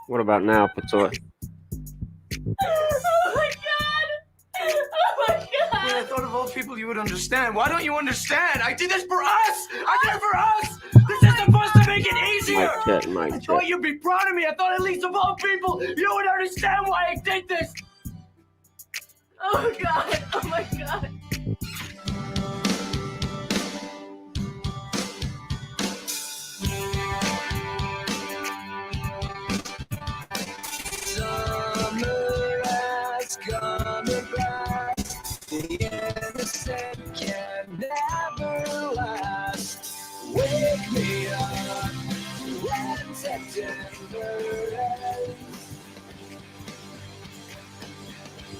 What about now, Patoy? Oh my god! Oh my god! When I thought of all people you would understand. Why don't you understand? I did this for us! I did it for us! This is supposed to make it easier! Mike I check. thought you'd be proud of me. I thought at least of all people you would understand why I did this! Oh god! Oh my god! Summer has come and passed. The innocent can never last. Wake me up when September ends.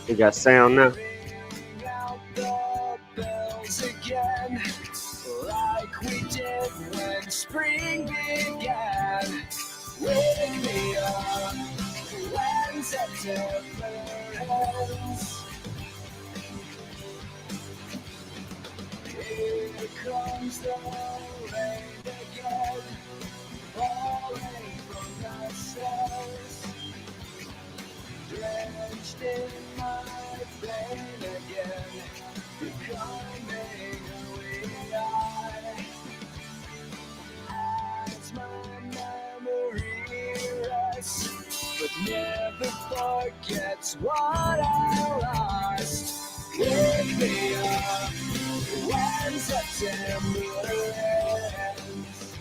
You got sound now? Ring out the bells again, like we did when spring began. Wake me up when September ends. Here comes the rain again, falling from the stars, drenched in my pain again, becoming who we are. As my memory rests, but never forgets what I lost. Wake me up when September ends.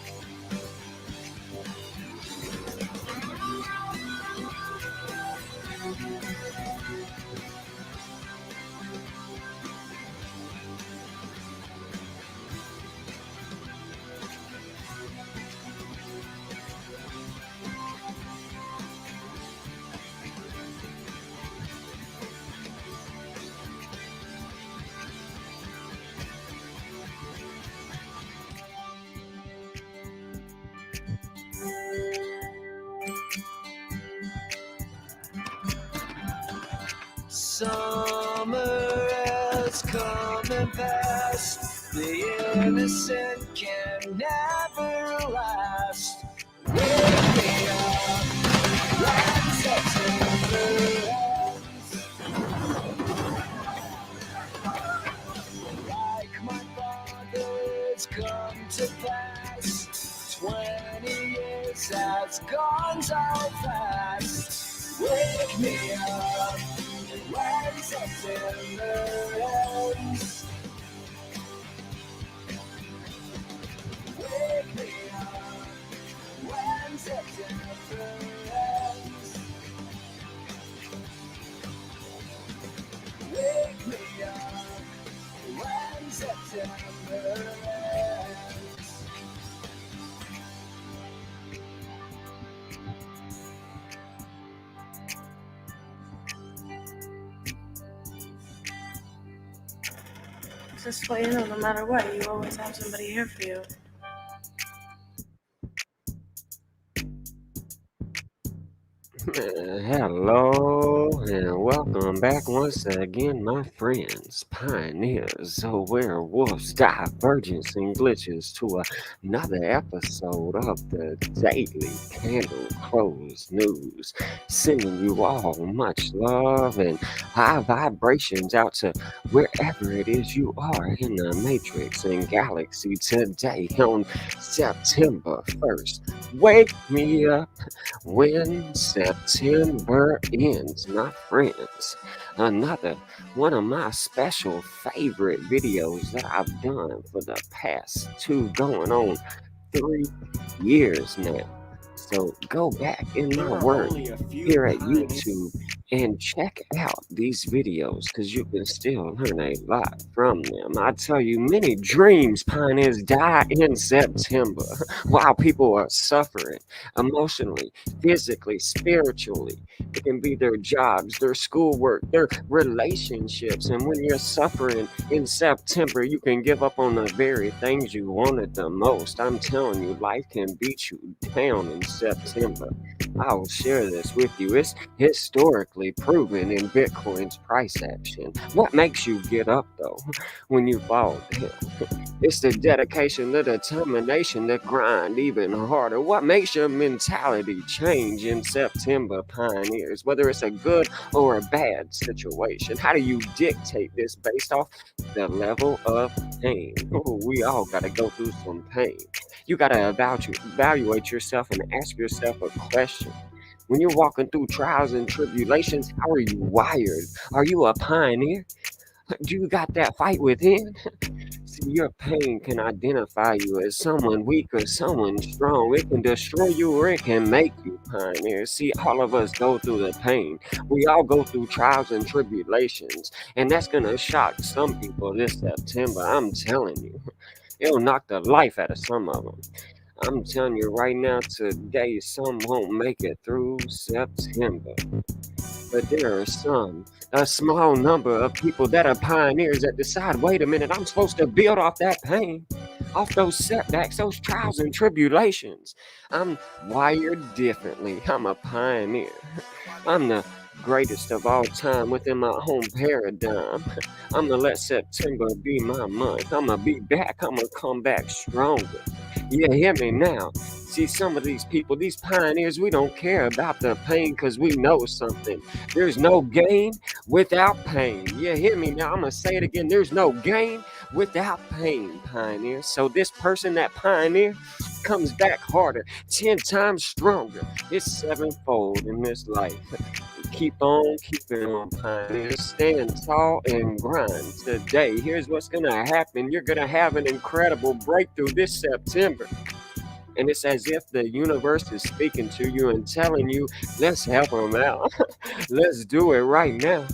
Summer has come and passed. The innocent can never last. Wake me up when September ends. Like my father, it's come to pass. 20 years has gone so fast. Wake me up when September ends. Wake me up when September ends. Wake me up when September ends. Just so you know, no matter what, you always have somebody here for you. Hello and welcome back once again, my friends, pioneers, werewolves, divergence, and glitches to another episode of the Daily Candle Close News. Sending you all much love and high vibrations out to wherever it is you are in the matrix and galaxy today on September 1st. Wake me up when September ends, my friends. Another one of my special favorite videos that I've done for the past 2 going on 3 years now. So go back in my work here at YouTube and check out these videos because you can still learn a lot from them. I tell you, many dreams, pioneers, die in September while people are suffering emotionally, physically, spiritually. It can be their jobs, their schoolwork, their relationships. And when you're suffering in September, you can give up on the very things you wanted the most. I'm telling you, life can beat you down in September. I will share this with you. It's historically proven in Bitcoin's price action. What makes you get up, though, when you fall down? It's the dedication, the determination, the grind even harder. What makes your mentality change in September, pioneers? Whether it's a good or a bad situation, how do you dictate this based off the level of pain? Ooh, we all got to go through some pain. You got to evaluate yourself and ask yourself a question. When you're walking through trials and tribulations, how are you wired? Are you a pioneer? Do you got that fight within? See, your pain can identify you as someone weak or someone strong. It can destroy you or it can make you pioneer. See, all of us go through the pain. We all go through trials and tribulations. And that's going to shock some people this September. I'm telling you. It'll knock the life out of some of them. I'm telling you right now, today, some won't make it through September. But there are some, a small number of people that are pioneers that decide, wait a minute, I'm supposed to build off that pain, off those setbacks, those trials and tribulations. I'm wired differently. I'm a pioneer. I'm the greatest of all time within my own paradigm. I'm gonna let September be my month. I'm gonna be back. I'm gonna come back stronger. Yeah, hear me now. See, some of these people, these pioneers, we don't care about the pain because we know something. There's no gain without pain. Yeah, hear me now. I'm going to say it again. There's no gain without pain, pioneer. So this person, that pioneer, comes back harder, 10 times stronger. It's sevenfold in this life. Keep on keeping on, pioneers. Stand tall and grind today. Here's what's going to happen. You're going to have an incredible breakthrough this September. And it's as if the universe is speaking to you and telling you, let's help them out. Let's do it right now.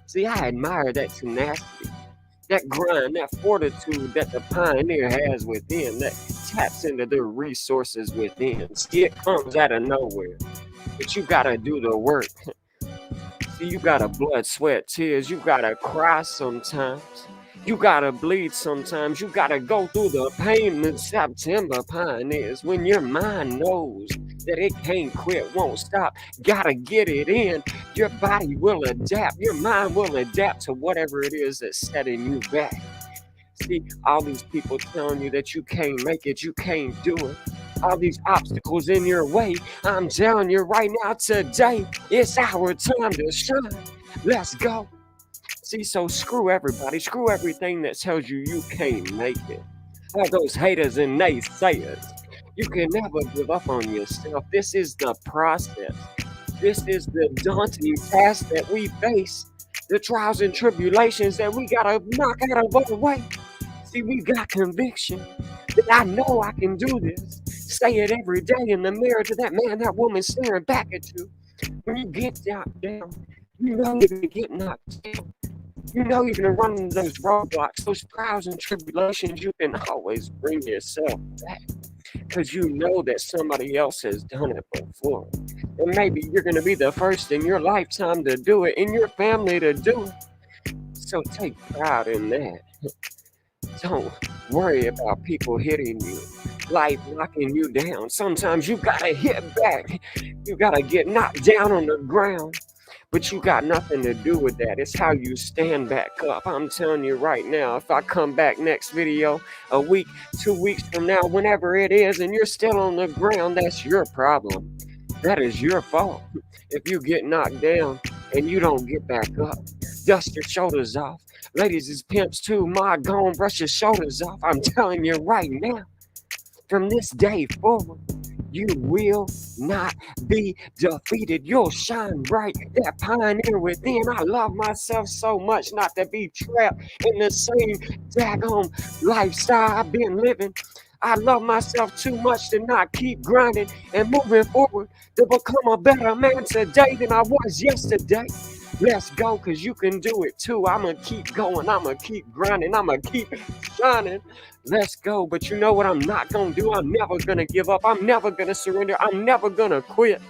See, I admire that tenacity, that grind, that fortitude that the pioneer has within, that taps into their resources within. See, it comes out of nowhere. But you got to do the work. See, you got to blood, sweat, tears. You got to cry sometimes. You gotta bleed sometimes. You gotta go through the pain in September, pioneers. When your mind knows that it can't quit, won't stop, gotta get it in. Your body will adapt. Your mind will adapt to whatever it is that's setting you back. See, all these people telling you that you can't make it, you can't do it. All these obstacles in your way. I'm telling you right now, today, it's our time to shine. Let's go. See, so screw everybody, screw everything that tells you you can't make it. All those haters and naysayers, You can never give up on yourself. This is the process. This is the daunting task that we face. The trials and tribulations that we gotta knock out of our way. See, we got conviction that I know I can do this. Say it every day in the mirror to that man, that woman staring back at you. When you get down, you know you're gonna get knocked down. You know you're gonna run into those roadblocks, those trials and tribulations. You can always bring yourself back because you know that somebody else has done it before. And maybe you're gonna be the first in your lifetime to do it, in your family to do it. So take pride in that. Don't worry about people hitting you, life knocking you down. Sometimes you gotta hit back. You gotta get knocked down on the ground. But you got nothing to do with that. It's how you stand back up. I'm telling you right now, if I come back next video, a week, 2 weeks from now, whenever it is, and you're still on the ground, that's your problem. That is your fault. If you get knocked down and you don't get back up, dust your shoulders off. Ladies is pimps too. Ma, go and brush your shoulders off. I'm telling you right now, from this day forward, you will not be defeated. You'll shine bright. That pioneer within. I love myself so much not to be trapped in the same daggone lifestyle I've been living. I love myself too much to not keep grinding and moving forward to become a better man today than I was yesterday. Let's go, because you can do it too. I'm going to keep going. I'm going to keep grinding. I'm going to keep shining. Let's go. But you know what I'm not going to do? I'm never going to give up. I'm never going to surrender. I'm never going to quit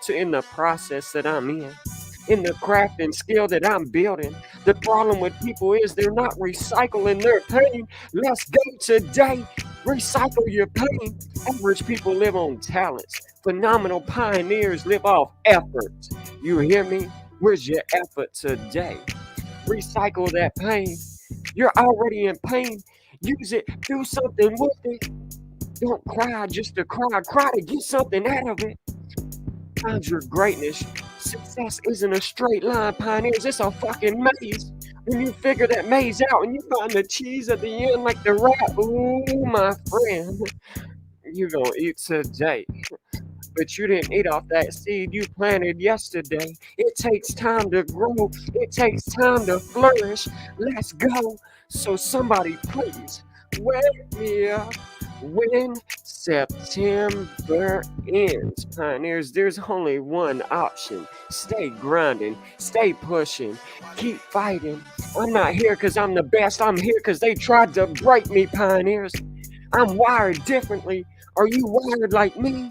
in the process that I'm in the craft and skill that I'm building. The problem with people is they're not recycling their pain. Let's go today. Recycle your pain. Average people live on talents. Phenomenal pioneers live off effort. You hear me? Where's your effort today? Recycle that pain. You're already in pain. Use it. Do something with it. Don't cry just to cry. Cry to get something out of it. Find your greatness. Success isn't a straight line, pioneers. It's a fucking maze. When you figure that maze out and you find the cheese at the end like the rat, ooh, my friend, you're gonna eat today. But you didn't eat off that seed you planted yesterday. It takes time to grow. It takes time to flourish. Let's go. So somebody please wake me up when September ends. Pioneers, there's only one option. Stay grinding. Stay pushing. Keep fighting. I'm not here because I'm the best. I'm here because they tried to break me, pioneers. I'm wired differently. Are you wired like me?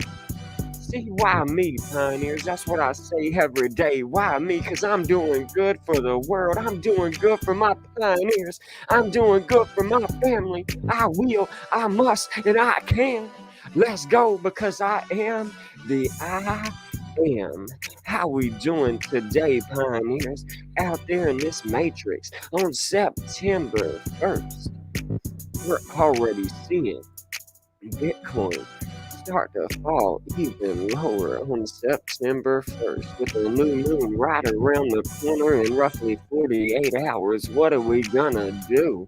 See, why me, pioneers? That's what I say every day. Why me? Because I'm doing good for the world. I'm doing good for my pioneers. I'm doing good for my family. I will, I must, and I can. Let's go, because I am the I am. How we doing today, pioneers? Out there in this matrix on September 1st. We're already seeing Bitcoin start to fall even lower on September 1st with a new moon right around the corner in roughly 48 hours. What are we gonna do?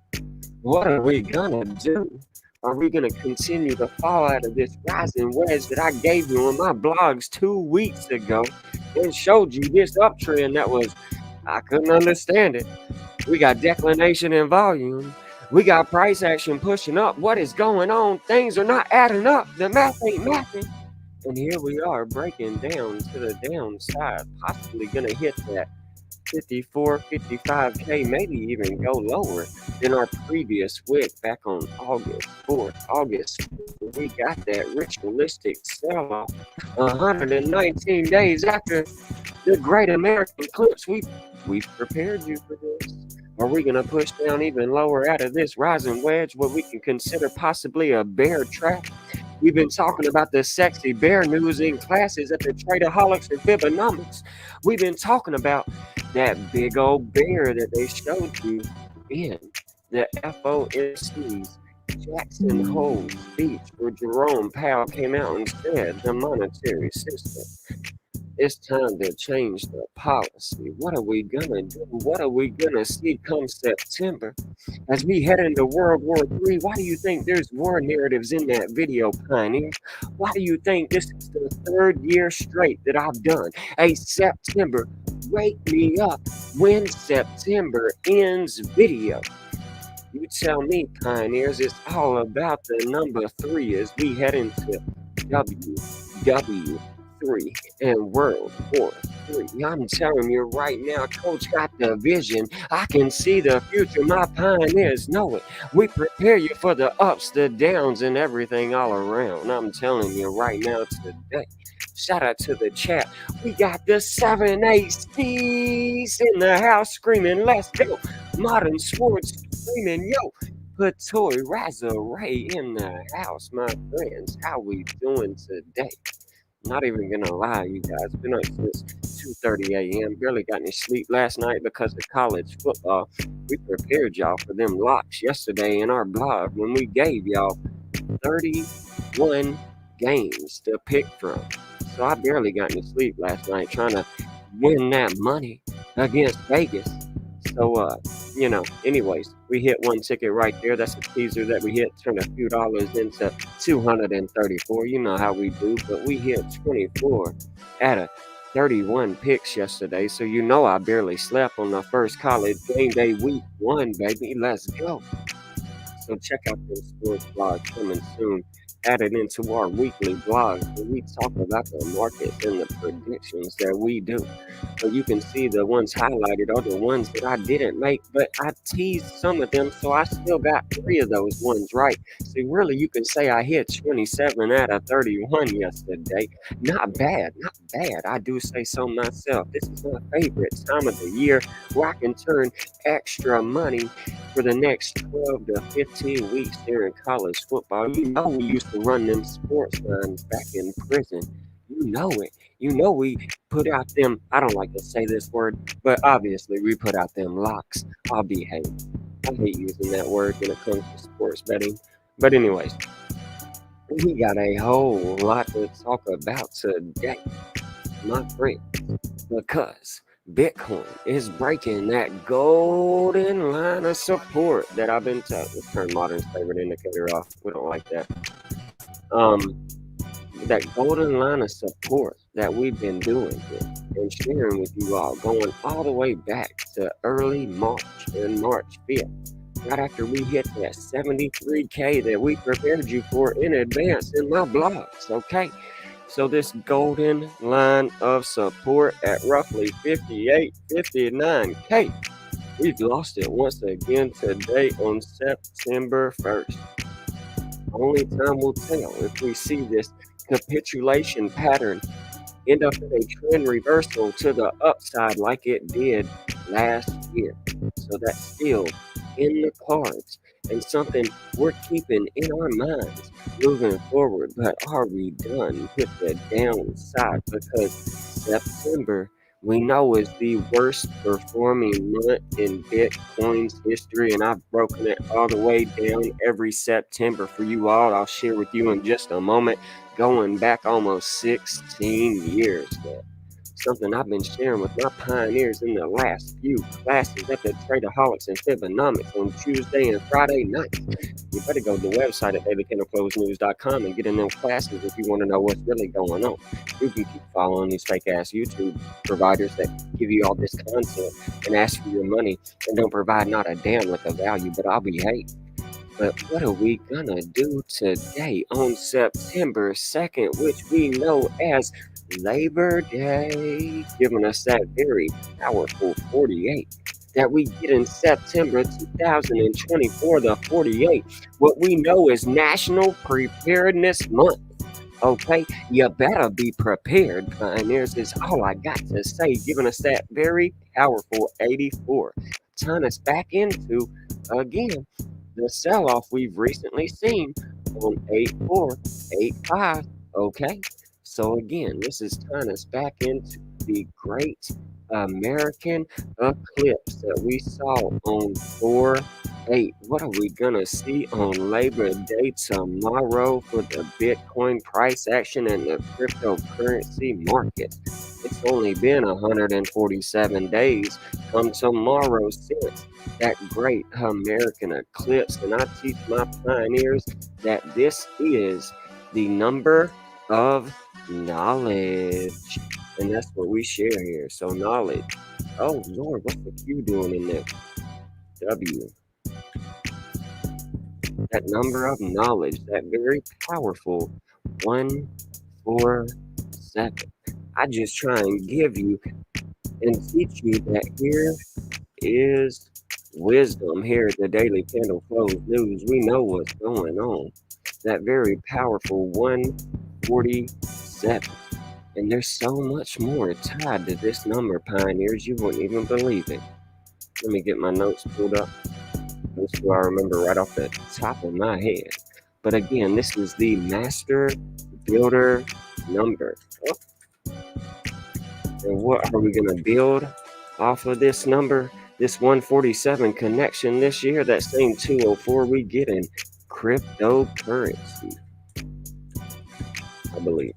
What are we gonna do? Are we gonna continue to fall out of this rising wedge that I gave you on my blogs 2 weeks ago and showed you this uptrend that was, I couldn't understand it. We got declination in volume. We got price action pushing up. What is going on? Things are not adding up. The math ain't mathing. And here we are breaking down to the downside, possibly going to hit that 54, 55K, maybe even go lower than our previous wick back on August 4th. We got that ritualistic sell-off 119 days after the Great American Eclipse. We've prepared you for this. Are we going to push down even lower out of this rising wedge, what we can consider possibly a bear trap? We've been talking about the sexy bear news in classes at the TradeAholics and Fibonomics. We've been talking about that big old bear that they showed you in the FOMC's Jackson Hole speech, where Jerome Powell came out and said the monetary system It's time to change the policy. What are we gonna do? What are we gonna see come September? As we head into World War III, why do you think there's war narratives in that video, Pioneer? Why do you think this is the third year straight that I've done a September Wake Me Up When September Ends video? You tell me, Pioneers, it's all about the number 3 as we head into WW3 and World War III. I'm telling you right now, Coach got the vision. I can see the future. My Pioneers know it. We prepare you for the ups, the downs, and everything all around. I'm telling you right now today. Shout out to the chat. We got the 7-8 in the house screaming, let's go. Modern Sports screaming, yo. Patoy Ray in the house, my friends. How we doing today? Not even gonna lie, you guys. Been up since 2:30 a.m. Barely got any sleep last night because of college football. We prepared y'all for them locks yesterday in our blog when we gave y'all 31 games to pick from. So I barely got any sleep last night trying to win that money against Vegas. So, anyways, we hit one ticket right there. That's a teaser that we hit. Turned a few dollars into 234. You know how we do. But we hit 24 out of 31 picks yesterday. So you know I barely slept on the first college game day week 1, baby. Let's go. So check out those sports blogs coming soon. Added into our weekly blogs where we talk about the markets and the predictions that we do. So you can see the ones highlighted are the ones that I didn't make, but I teased some of them, so I still got 3 of those ones right. So really you can say I hit 27 out of 31 yesterday. Not bad, not bad. I do say so myself. This is my favorite time of the year where I can turn extra money for the next 12 to 15 weeks here in college football. You know we used to run them sports lines back in prison. You know it. You know we put out them, I don't like to say this word, but obviously we put out them locks. I'll behave. I hate using that word when it comes to sports betting. But anyways, we got a whole lot to talk about today, my friend, because Bitcoin is breaking that golden line of support that I've been telling. Let's turn Modern's favorite indicator off. We don't like that. That golden line of support that we've been doing here and sharing with you all, going all the way back to early March and March 5th, right after we hit that 73K that we prepared you for in advance in my blogs, okay? So this golden line of support at roughly 58, 59K, we've lost it once again today on September 1st. Only time will tell if we see this capitulation pattern end up in a trend reversal to the upside like it did last year. So that's still in the cards and something we're keeping in our minds moving forward. But are we done with the downside? Because September, we know, is the worst performing month in Bitcoin's history, and I've broken it all the way down every September for you all. I'll share with you in just a moment, going back almost 16 years now. Something I've been sharing with my pioneers in the last few classes at the TradeAholics and Fibonomics on Tuesday and Friday nights. You better go to the website at dailycandleclosenews.com and get in them classes if you want to know what's really going on. You can keep following these fake-ass YouTube providers that give you all this content and ask for your money and don't provide not a damn lick of value, but I'll behave. But what are we gonna do today on September 2nd, which we know as Labor Day, giving us that very powerful 48 that we get in September 2024, the 48, what we know is National Preparedness Month. Okay, you better be prepared, pioneers, is all I got to say, giving us that very powerful 84. Turn us back into, again, the sell-off we've recently seen on 8485. Okay, so again, this is tying us back into the great American eclipse that we saw on 4/8. What are we gonna see on Labor Day tomorrow for the Bitcoin price action and the cryptocurrency market? It's only been 147 days come tomorrow since that great American eclipse, and I teach my pioneers that this is the number of knowledge, and that's what we share here. So knowledge. Oh Lord, what's the Q doing in there? W. That number of knowledge, that very powerful 147. I just try and give you and teach you that here is wisdom. Here at the Daily Candle Close News, we know what's going on. That very powerful 147. And there's so much more tied to this number, pioneers, you wouldn't even believe it. Let me get my notes pulled up. This is what I remember right off the top of my head. But again, this is the master builder number. Oh. And what are we going to build off of this number? This 147 connection this year, that same 204 we get in cryptocurrency, I believe.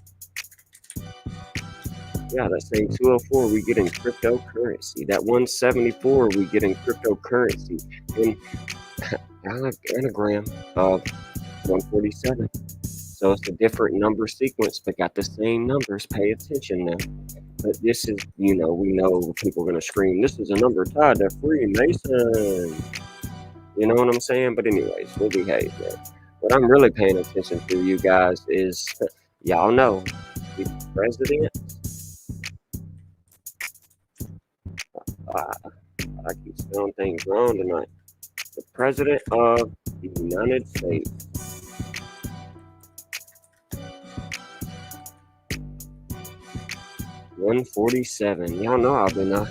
Yeah, that same 204 we get in cryptocurrency. That 174 we get in cryptocurrency. And anagram of 147. So it's a different number sequence, but got the same numbers. Pay attention now. But this is, we know people are going to scream, this is a number tied to Freemason. You know what I'm saying? But anyways, we'll behave there. What I'm really paying attention to, you guys, is, y'all know, the president, I keep spelling things wrong tonight. The president of the United States. $147. Y'all know I've been out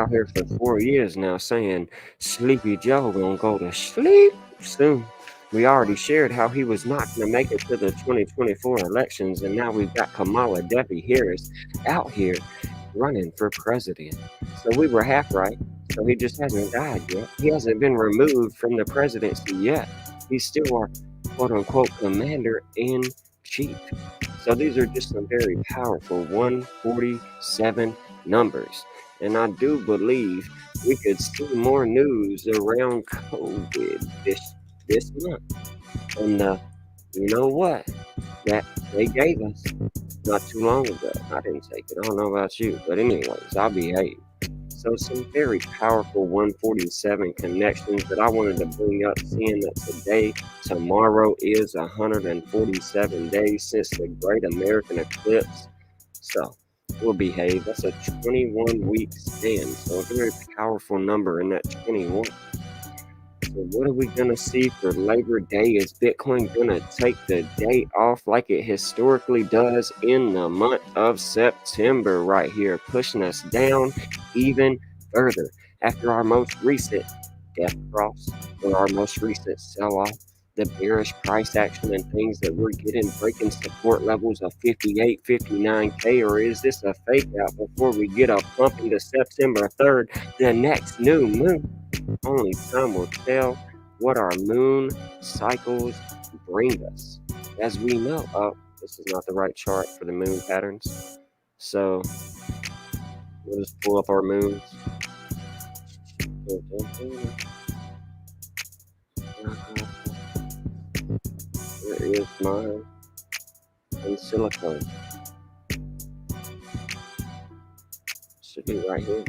here for 4 years now saying Sleepy Joe gonna go to sleep soon. We already shared how he was not gonna make it to the 2024 elections, and now we've got Kamala Debbie Harris out here running for president. So we were half right. So he just hasn't died yet. He hasn't been removed from the presidency yet. He's still our quote-unquote commander-in-chief. So these are just some very powerful 147 numbers. And I do believe we could see more news around COVID this month. And you know what? That they gave us not too long ago. I didn't take it. I don't know about you. But anyways, I'll behave. So some very powerful 147 connections that I wanted to bring up, seeing that tomorrow is 147 days since the Great American Eclipse. So we'll behave. That's a 21-week span. So a very powerful number in that 21. So what are we going to see for Labor Day? Is Bitcoin going to take the day off like it historically does in the month of September right here, pushing us down even further after our most recent death cross or our most recent sell-off, the bearish price action and things that we're getting, breaking support levels of 58, 59K, or is this a fake out before we get a pump into September 3rd, the next new moon? Only time will tell what our moon cycles bring us. As we know, this is not the right chart for the moon patterns. So we'll just pull up our moons. Where is mine? In silicone. Should be right here.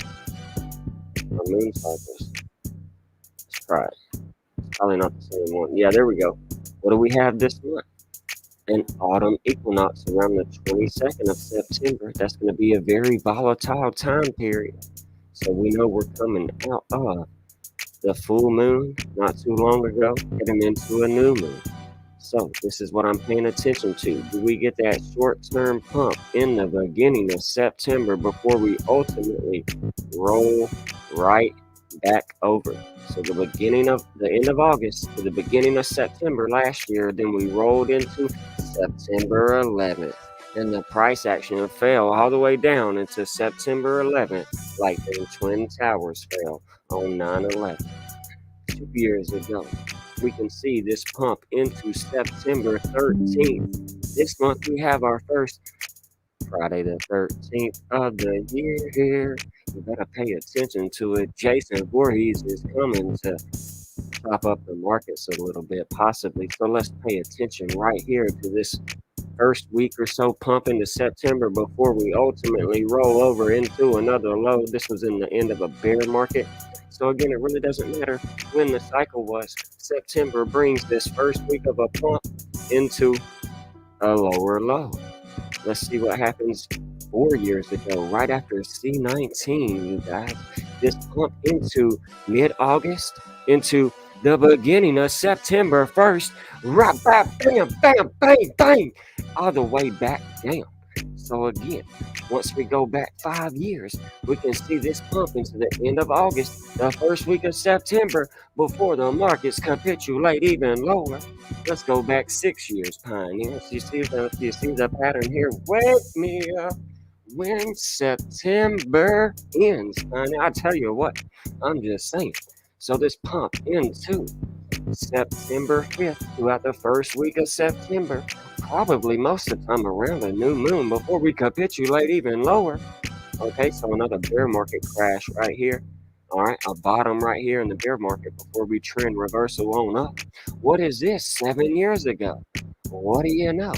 Our moon cycles. Let's try it. It's probably not the same one. Yeah, there we go. What do we have this month? An autumn equinox around the 22nd of September. That's going to be a very volatile time period. So we know we're coming out of the full moon not too long ago, heading into a new moon. So this is what I'm paying attention to. Do we get that short-term pump in the beginning of September before we ultimately roll right back over? So the end of August to the beginning of September last year, then we rolled into September 11th. And the price action fell all the way down into September 11th, like the Twin Towers fell on 9/11 2 years ago. We can see this pump into September 13th. This month we have our first Friday the 13th of the year here. You better pay attention to it. Jason Voorhees is coming to chop up the markets a little bit, possibly. So let's pay attention right here to this first week or so pump into September before we ultimately roll over into another low. This was in the end of a bear market. So again, it really doesn't matter when the cycle was. September brings this first week of a pump into a lower low. Let's see what happens 4 years ago, right after C19, you guys. This pump into mid-August, into the beginning of September 1st, right, bam, bam, bam, bang, bang, all the way back down. So again, once we go back 5 years, we can see this pump into the end of August, the first week of September, before the markets capitulate even lower. Let's go back 6 years, pioneers. You see the pattern here? Wake me up when September ends. I tell you what, I'm just saying. So this pump into September 5th throughout the first week of September, probably most of the time around a new moon before we capitulate even lower. Okay, so another bear market crash right here. All right, a bottom right here in the bear market before we trend reversal on up. What is this? 7 years ago. What do you know?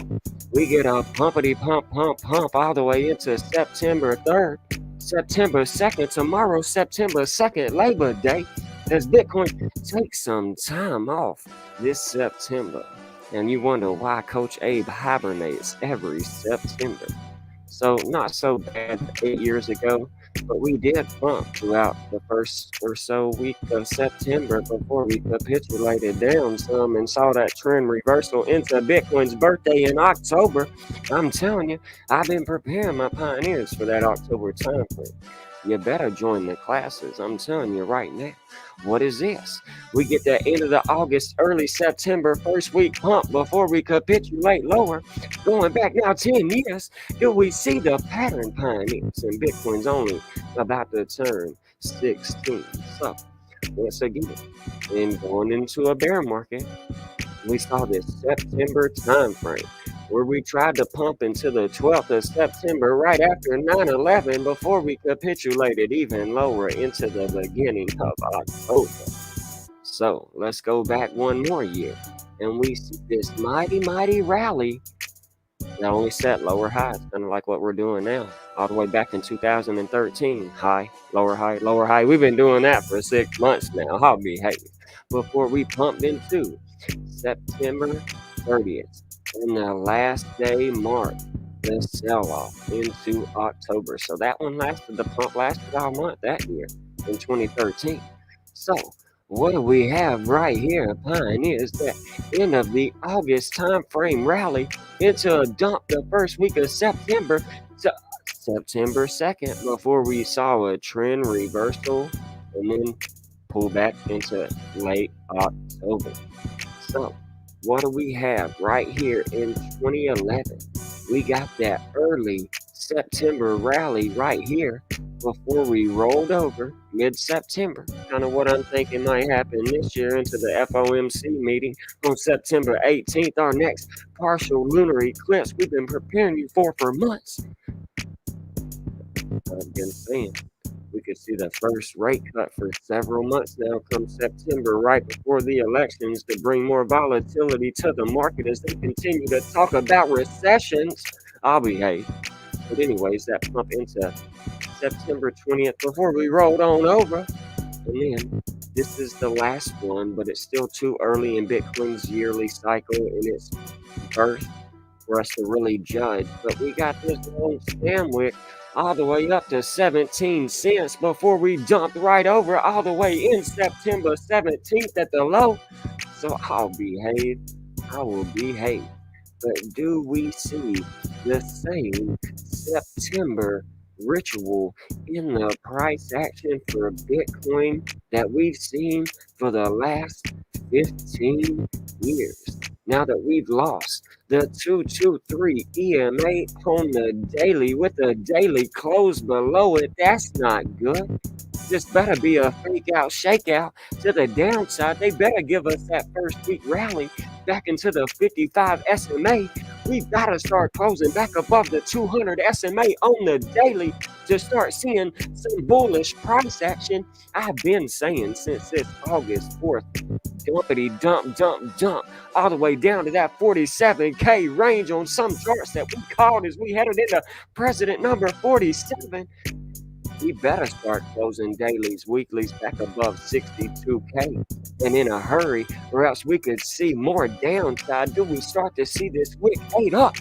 We get a pumpity pump all the way into September 3rd, September 2nd, tomorrow, September 2nd, Labor Day. Does Bitcoin take some time off this September? And you wonder why Coach Abe hibernates every September. So not so bad 8 years ago, but we did bump throughout the first or so week of September before we capitulated down some and saw that trend reversal into Bitcoin's birthday in October. I'm telling you, I've been preparing my pioneers for that October time frame. You better join the classes. I'm telling you right now. What is this? We get the end of the August, early September, first week pump before we capitulate lower. Going back now 10 years, do we see the pattern, pioneers? And Bitcoin's only about to turn 16. So, once again, in going into a bear market, we saw this September time frame where we tried to pump into the 12th of September right after 9/11 before we capitulated even lower into the beginning of October. So let's go back one more year and we see this mighty rally that only set lower highs, kind of like what we're doing now, all the way back in 2013. High, lower high, lower high. We've been doing that for 6 months now. I'll behave. Before we pumped into September 30th. And the last day marked the sell-off into October. So that one lasted, the pump lasted all month that year in 2013. So what do we have right here, pioneers? That end of the August time frame rally into a dump the first week of September to September 2nd before we saw a trend reversal and then pull back into late October. So what do we have right here in 2011? We got that early September rally right here before we rolled over mid-September. Kind of what I'm thinking might happen this year into the FOMC meeting on September 18th, our next partial lunar eclipse we've been preparing you for months. I've been saying we could see the first rate cut for several months now come September, right before the elections, to bring more volatility to the market as they continue to talk about recessions. I'll behave. But anyways, that pump into September 20th before we rolled on over. And then this is the last one, but it's still too early in Bitcoin's yearly cycle in its birth for us to really judge. But we got this long stem wick all the way up to 17 cents before we jumped right over all the way in September 17th at the low. So I'll behave. I will behave. But do we see the same September ritual in the price action for Bitcoin that we've seen for the last 15 years? Now that we've lost the 223 EMA on the daily with a daily close below it, that's not good. This better be a fake out, shakeout to the downside. They better give us that first week rally back into the 55 SMA. We've got to start closing back above the 200 SMA on the daily to start seeing some bullish price action. I've been saying since this August 4th, dumpity dump, all the way down to that 47K range on some charts that we called as we headed into President number 47. We better start closing dailies, weeklies back above 62K and in a hurry, or else we could see more downside. Do we start to see this wick 8 up?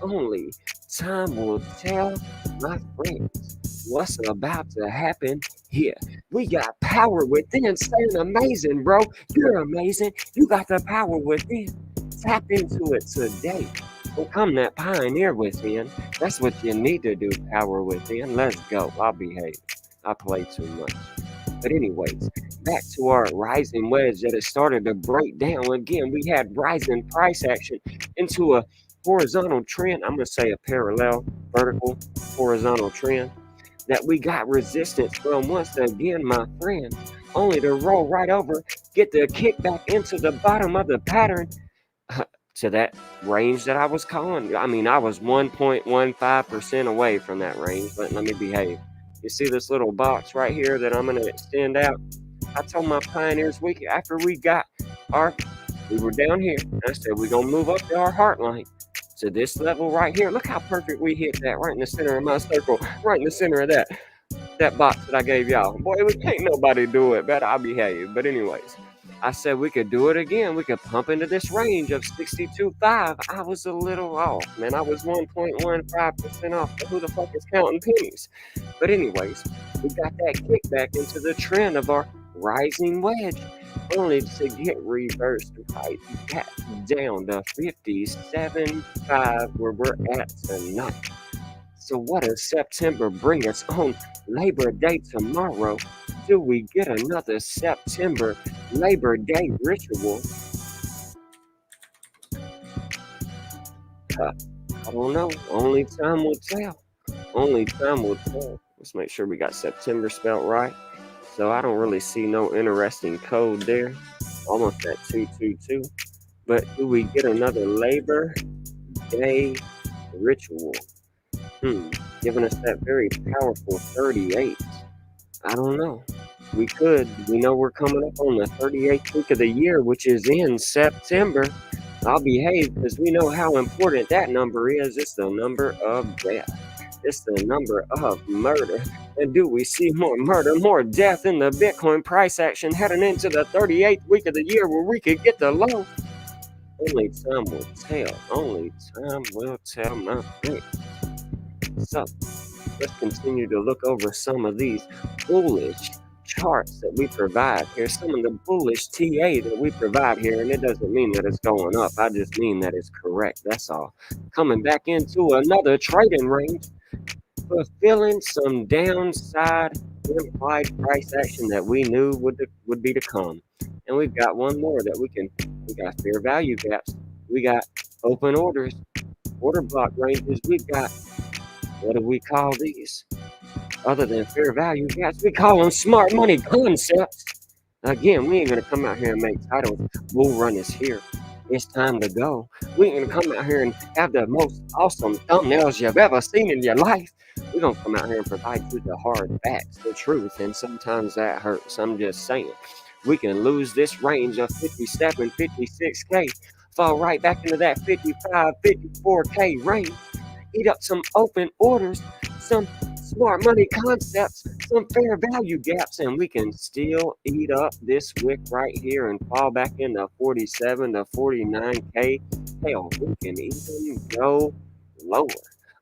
Only time will tell, my friends, what's about to happen here. We got power within. Saying amazing, bro. You're amazing. You got the power within. Tap into it today. Become that pioneer within. That's what you need to do, power within. Let's go. I'll behave. I play too much. But anyways, back to our rising wedge that has started to break down. Again, we had rising price action into a horizontal trend. I'm going to say a parallel, vertical, horizontal trend that we got resistance from once again, my friend, only to roll right over, get the kickback into the bottom of the pattern to that range that I was calling. I mean, I was 1.15% away from that range, but let me behave. You see this little box right here that I'm going to extend out? I told my pioneers after we were down here, I said we're going to move up to our heart line, to this level right here. Look how perfect we hit that right in the center of my circle, right in the center of that box that I gave y'all. Boy, can't nobody do it better. I'll behave. But anyways, I said we could do it again. We could pump into this range of 62.5. I was a little off, man. I was 1.15% off. But who the fuck is counting pennies? But anyways, we got that kickback into the trend of our rising wedge, only to get reversed right back down to 57.5 where we're at tonight. So what does September bring us on Labor Day tomorrow? Do we get another September Labor Day ritual? I don't know. Only time will tell. Only time will tell. Let's make sure we got September spelled right. So I don't really see no interesting code there. Almost at 222. But do we get another Labor Day ritual? Giving us that very powerful 38. I don't know. We could. We know we're coming up on the 38th week of the year, which is in September. I'll behave because we know how important that number is. It's the number of death. It's the number of murder. And do we see more murder, more death in the Bitcoin price action heading into the 38th week of the year where we could get the low? Only time will tell. Only time will tell, my friend. So, let's continue to look over some of these bullish charts that we provide here, some of the bullish TA that we provide here, and it doesn't mean that it's going up. I just mean that it's correct. That's all. Coming back into another trading range, fulfilling some downside implied price action that we knew would be to come. And we've got one more that we got fair value gaps. We got open orders, order block ranges. We've got, what do we call these? Other than fair value gaps, we call them smart money concepts. Again, we ain't going to come out here and make titles. Bull run is here. It's time to go. We ain't going to come out here and have the most awesome thumbnails you've ever seen in your life. We're going to come out here and provide you the hard facts, the truth, and sometimes that hurts. I'm just saying. We can lose this range of 57, 56K, fall right back into that 55, 54K range, eat up some open orders, some smart money concepts, some fair value gaps, and we can still eat up this wick right here and fall back into 47 to 49K. Hell, we can even go lower.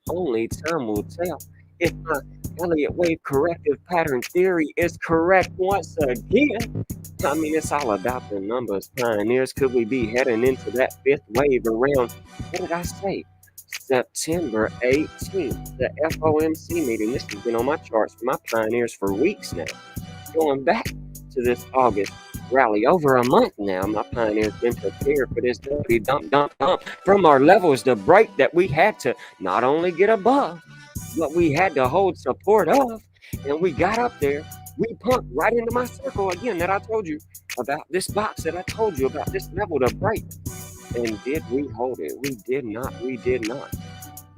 Only time will tell. If my Elliott wave corrective pattern theory is correct once again, I mean, it's all about the numbers, pioneers. Could we be heading into that fifth wave around, what did I say? September 18th, the FOMC meeting. This has been on my charts for my pioneers for weeks now. Going back to this August rally, over a month now, my pioneers been prepared for this dump from our levels to break that we had to not only get above, but we had to hold support of, and we got up there. We pumped right into my circle again that I told you about, this box that I told you about, this level to break. And did we hold it? We did not. We did not.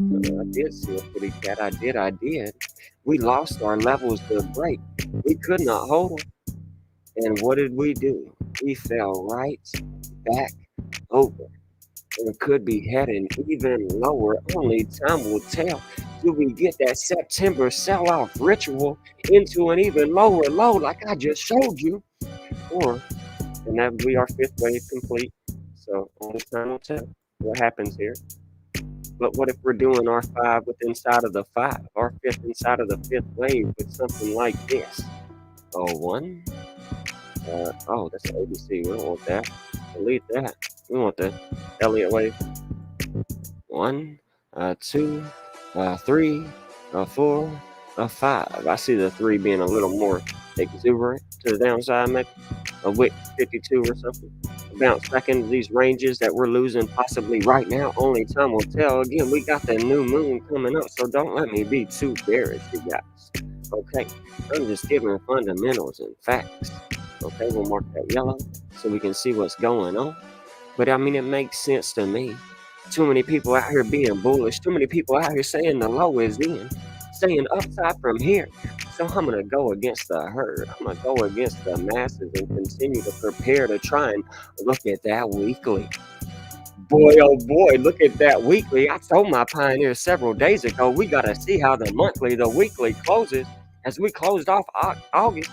I did see a pretty cat. I did. We lost our levels to break. We could not hold them. And what did we do? We fell right back over and could be heading even lower. Only time will tell. Do we get that September sell-off ritual into an even lower low like I just showed you? Or can that be our fifth wave complete? So only time will tell what happens here. But what if we're doing our five with inside of the five, our fifth inside of the fifth wave with something like this? Oh, one. Oh, that's an ABC. We don't want that. Delete that. We want the Elliott wave. 1, 2, 3, 4, 5. I see the 3 being a little more exuberant to the downside, maybe a wick 52 or something. Bounce back into these ranges that we're losing possibly right now. Only time will tell. Again, we got the new moon coming up, so don't let me be too bearish, you guys. Okay, I'm just giving fundamentals and facts. Okay, we'll mark that yellow so we can see what's going on. But I mean, it makes sense to me. Too many people out here being bullish. Too many people out here saying the low is in, saying upside from here. So I'm going to go against the herd. I'm going to go against the masses and continue to prepare to try and look at that weekly. Boy, oh boy, look at that weekly. I told my pioneers several days ago, we got to see how the weekly closes. As we closed off August,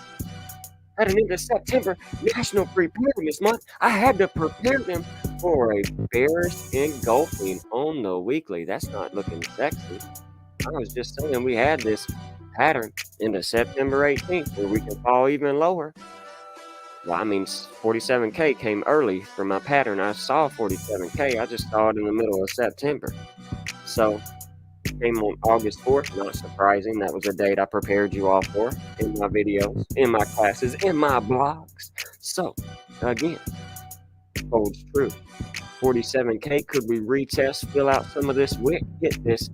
heading into September, National Preparedness Month, I had to prepare them for a bearish engulfing on the weekly. That's not looking sexy. I was just saying we had this pattern into September 18th where we can fall even lower. Well, I mean, 47K came early from my pattern. I saw 47K. I just saw it in the middle of September. So it came on August 4th. Not surprising. That was a date I prepared you all for in my videos, in my classes, in my blogs. So, again, holds true. 47K, could we retest, fill out some of this wick, hit this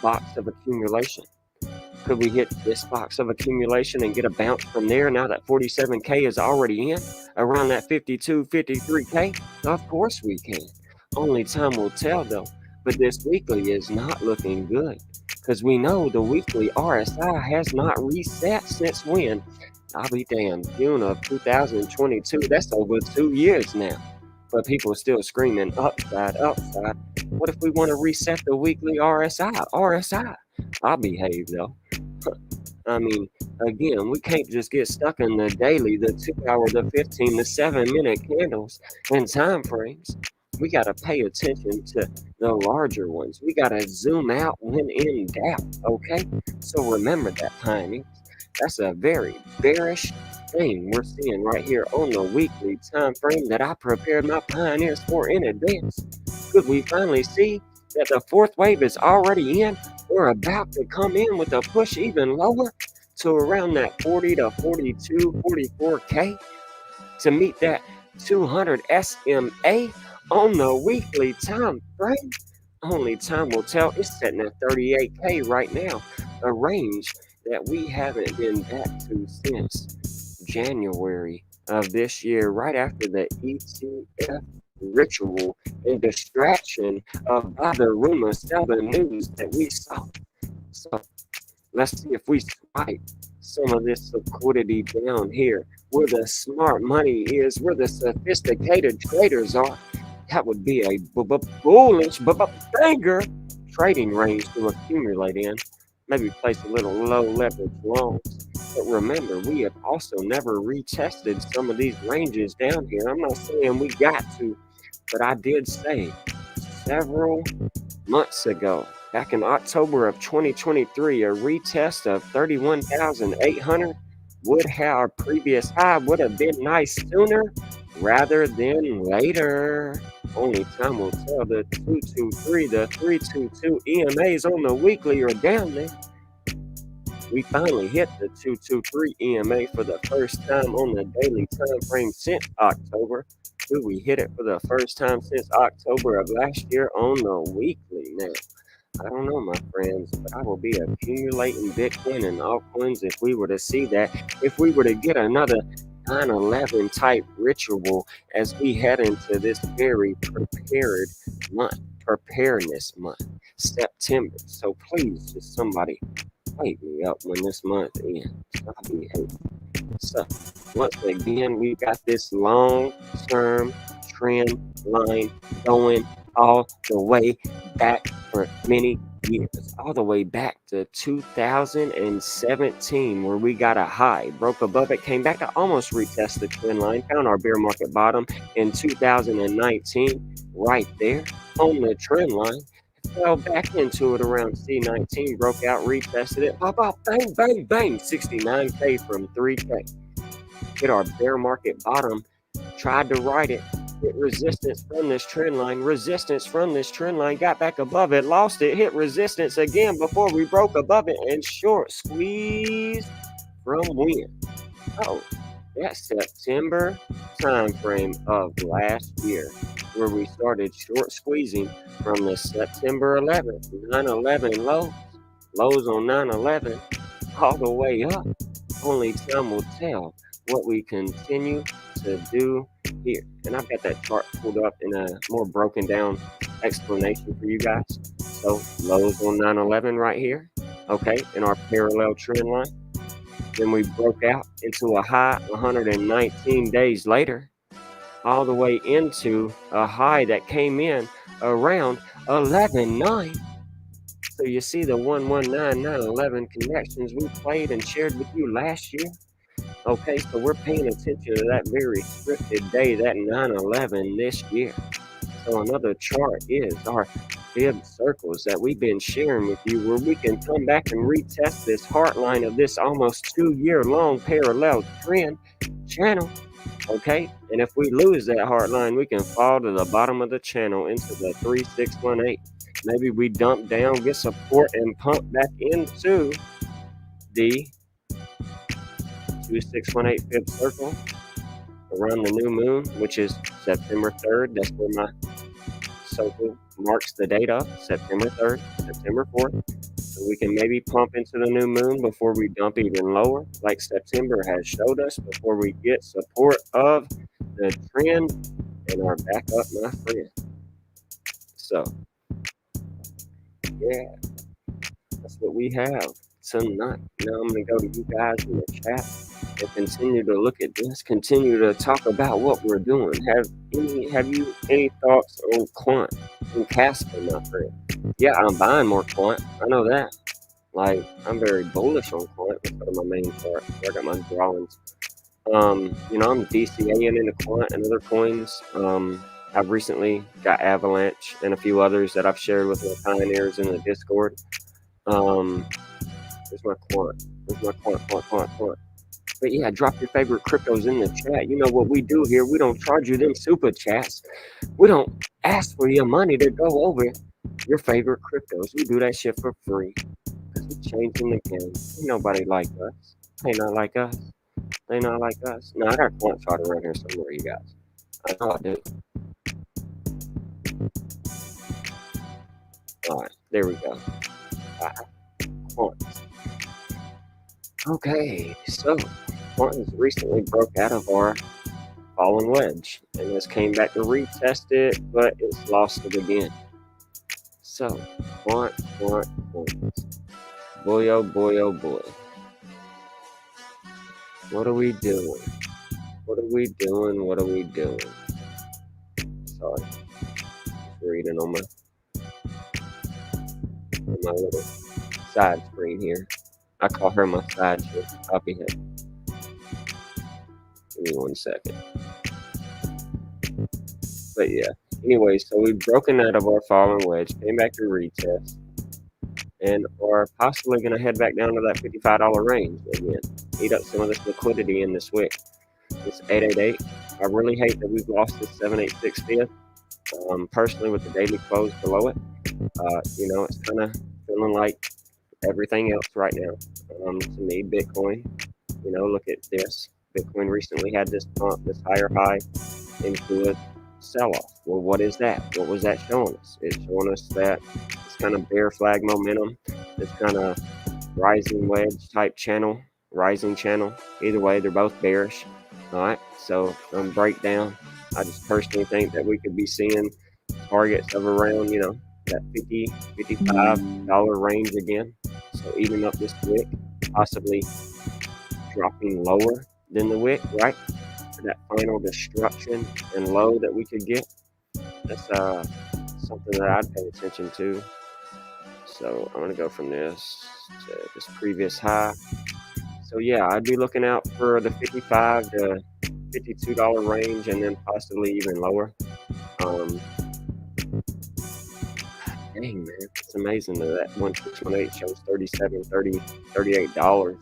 box of accumulation? Could we hit this box of accumulation and get a bounce from there now that 47K is already in? Around that 52, 53K? Of course we can. Only time will tell though. But this weekly is not looking good because we know the weekly RSI has not reset since when? I'll be damned, June of 2022. That's over 2 years now. But people are still screaming upside, upside. What if we want to reset the weekly RSI? RSI. I'll behave though. I mean, again, we can't just get stuck in the daily, the 2 hour, the 15, the 7-minute candles and time frames. We got to pay attention to the larger ones. We got to zoom out when in doubt, okay? So remember that, pioneers. That's a very bearish thing we're seeing right here on the weekly time frame that I prepared my pioneers for in advance. Could we finally see that the fourth wave is already in? We're about to come in with a push even lower to around that 40 to 42, 44K to meet that 200 SMA on the weekly time frame. Only time will tell. It's setting at 38K right now, a range that we haven't been back to since January of this year, right after the ETF ritual and distraction of other rumors, selling news that we saw. So let's see if we swipe some of this liquidity down here where the smart money is, where the sophisticated traders are. That would be a bullish banger trading range to accumulate in. Maybe place a little low leverage longs. But remember, we have also never retested some of these ranges down here. I'm not saying we got to, but I did say several months ago, back in October of 2023, a retest of 31,800 would have our previous high would have been nice sooner rather than later. Only time will tell. The 223, the 322 EMAs on the weekly are down there. We finally hit the 223 EMA for the first time on the daily time frame since October. We hit it for the first time since October of last year on the weekly now. I don't know, my friends, but I will be accumulating Bitcoin and altcoins if we were to see that, if we were to get another 9/11 type ritual as we head into this very preparedness month, September. So please, just somebody wake me up when this month ends. I'll be able. So once again, we got this long-term trend line going all the way back for many years, all the way back to 2017, where we got a high, broke above it, came back to almost retest the trend line, found our bear market bottom in 2019, right there on the trend line. Fell back into it around C19, broke out, retested it, pop, bang, bang, bang, 69K from 3K. Hit our bear market bottom, tried to ride it, hit resistance from this trend line, got back above it, lost it, hit resistance again before we broke above it, and short squeeze from when? Oh, that September time frame of last year, where we started short squeezing from the September 11th, 9/11 lows on 9/11, all the way up. Only time will tell what we continue to do here. And I've got that chart pulled up in a more broken down explanation for you guys. So lows on 9/11 right here, okay, in our parallel trend line. Then we broke out into a high 119 days later, all the way into a high that came in around 11.9. So you see the 119-9/11 connections we played and shared with you last year. Okay, so we're paying attention to that very scripted day, that 9/11 this year. So another chart is our fib circles that we've been sharing with you, where we can come back and retest this heart line of this almost 2-year long parallel trend channel. Okay, and if we lose that heart line, we can fall to the bottom of the channel into the 3618. Maybe we dump down, get support, and pump back into the 2618 fib circle around the new moon, which is September 3rd. That's where my circle marks the date of September 3rd, September 4th. So we can maybe pump into the new moon before we dump even lower, like September has showed us, before we get support of the trend and are back up, my friend. So, yeah, that's what we have tonight. Now I'm going to go to you guys in the chat and continue to look at this, continue to talk about what we're doing. Have you any thoughts on quant and Casper, my friend? Yeah, I'm buying more quant. I know that. Like, I'm very bullish on quant. Let's go to my main chart. I got my drawings. I'm DCAing into quant and other coins. I've recently got Avalanche and a few others that I've shared with my pioneers in the Discord. There's my quant. There's my quant. But yeah, drop your favorite cryptos in the chat. You know what we do here. We don't charge you them super chats. We don't ask for your money to go over your favorite cryptos. We do that shit for free. Because we're changing the game. Ain't nobody like us. They not like us. They not like us. No, I got a quant chart around here somewhere, you guys. I know I do. Alright, there we go. Quant. Okay, so quant has recently broke out of our fallen wedge and has came back to retest it, but it's lost it again. So, quant. Boy, oh boy, oh boy. What are we doing? Sorry. Just reading on my little side screen here. I call her my side chick. Copy him. Give me 1 second. But yeah. Anyway, so we've broken out of our fallen wedge, came back to retest, and are possibly going to head back down to that $55 range again. Eat up some of this liquidity in this wick. It's 888. I really hate that we've lost this 786 fib. Personally, with the daily close below it, it's kind of feeling like everything else right now. To me, Bitcoin, look at this. Bitcoin recently had this pump, this higher high into a sell-off. Well, what is that? What was that showing us? It's showing us that it's kind of bear flag momentum, this kind of rising wedge type channel, rising channel. Either way, they're both bearish. All right, so breakdown, I just personally think that we could be seeing targets of around, that $50, $55 range again. So eating up this wick, possibly dropping lower than the wick, right? For that final destruction and low that we could get. That's something that I'd pay attention to. So I'm gonna go from this to this previous high. So yeah, I'd be looking out for the $55 to $52 range, and then possibly even lower. Dang, man, it's amazing that 1618 shows $37, $30, $38.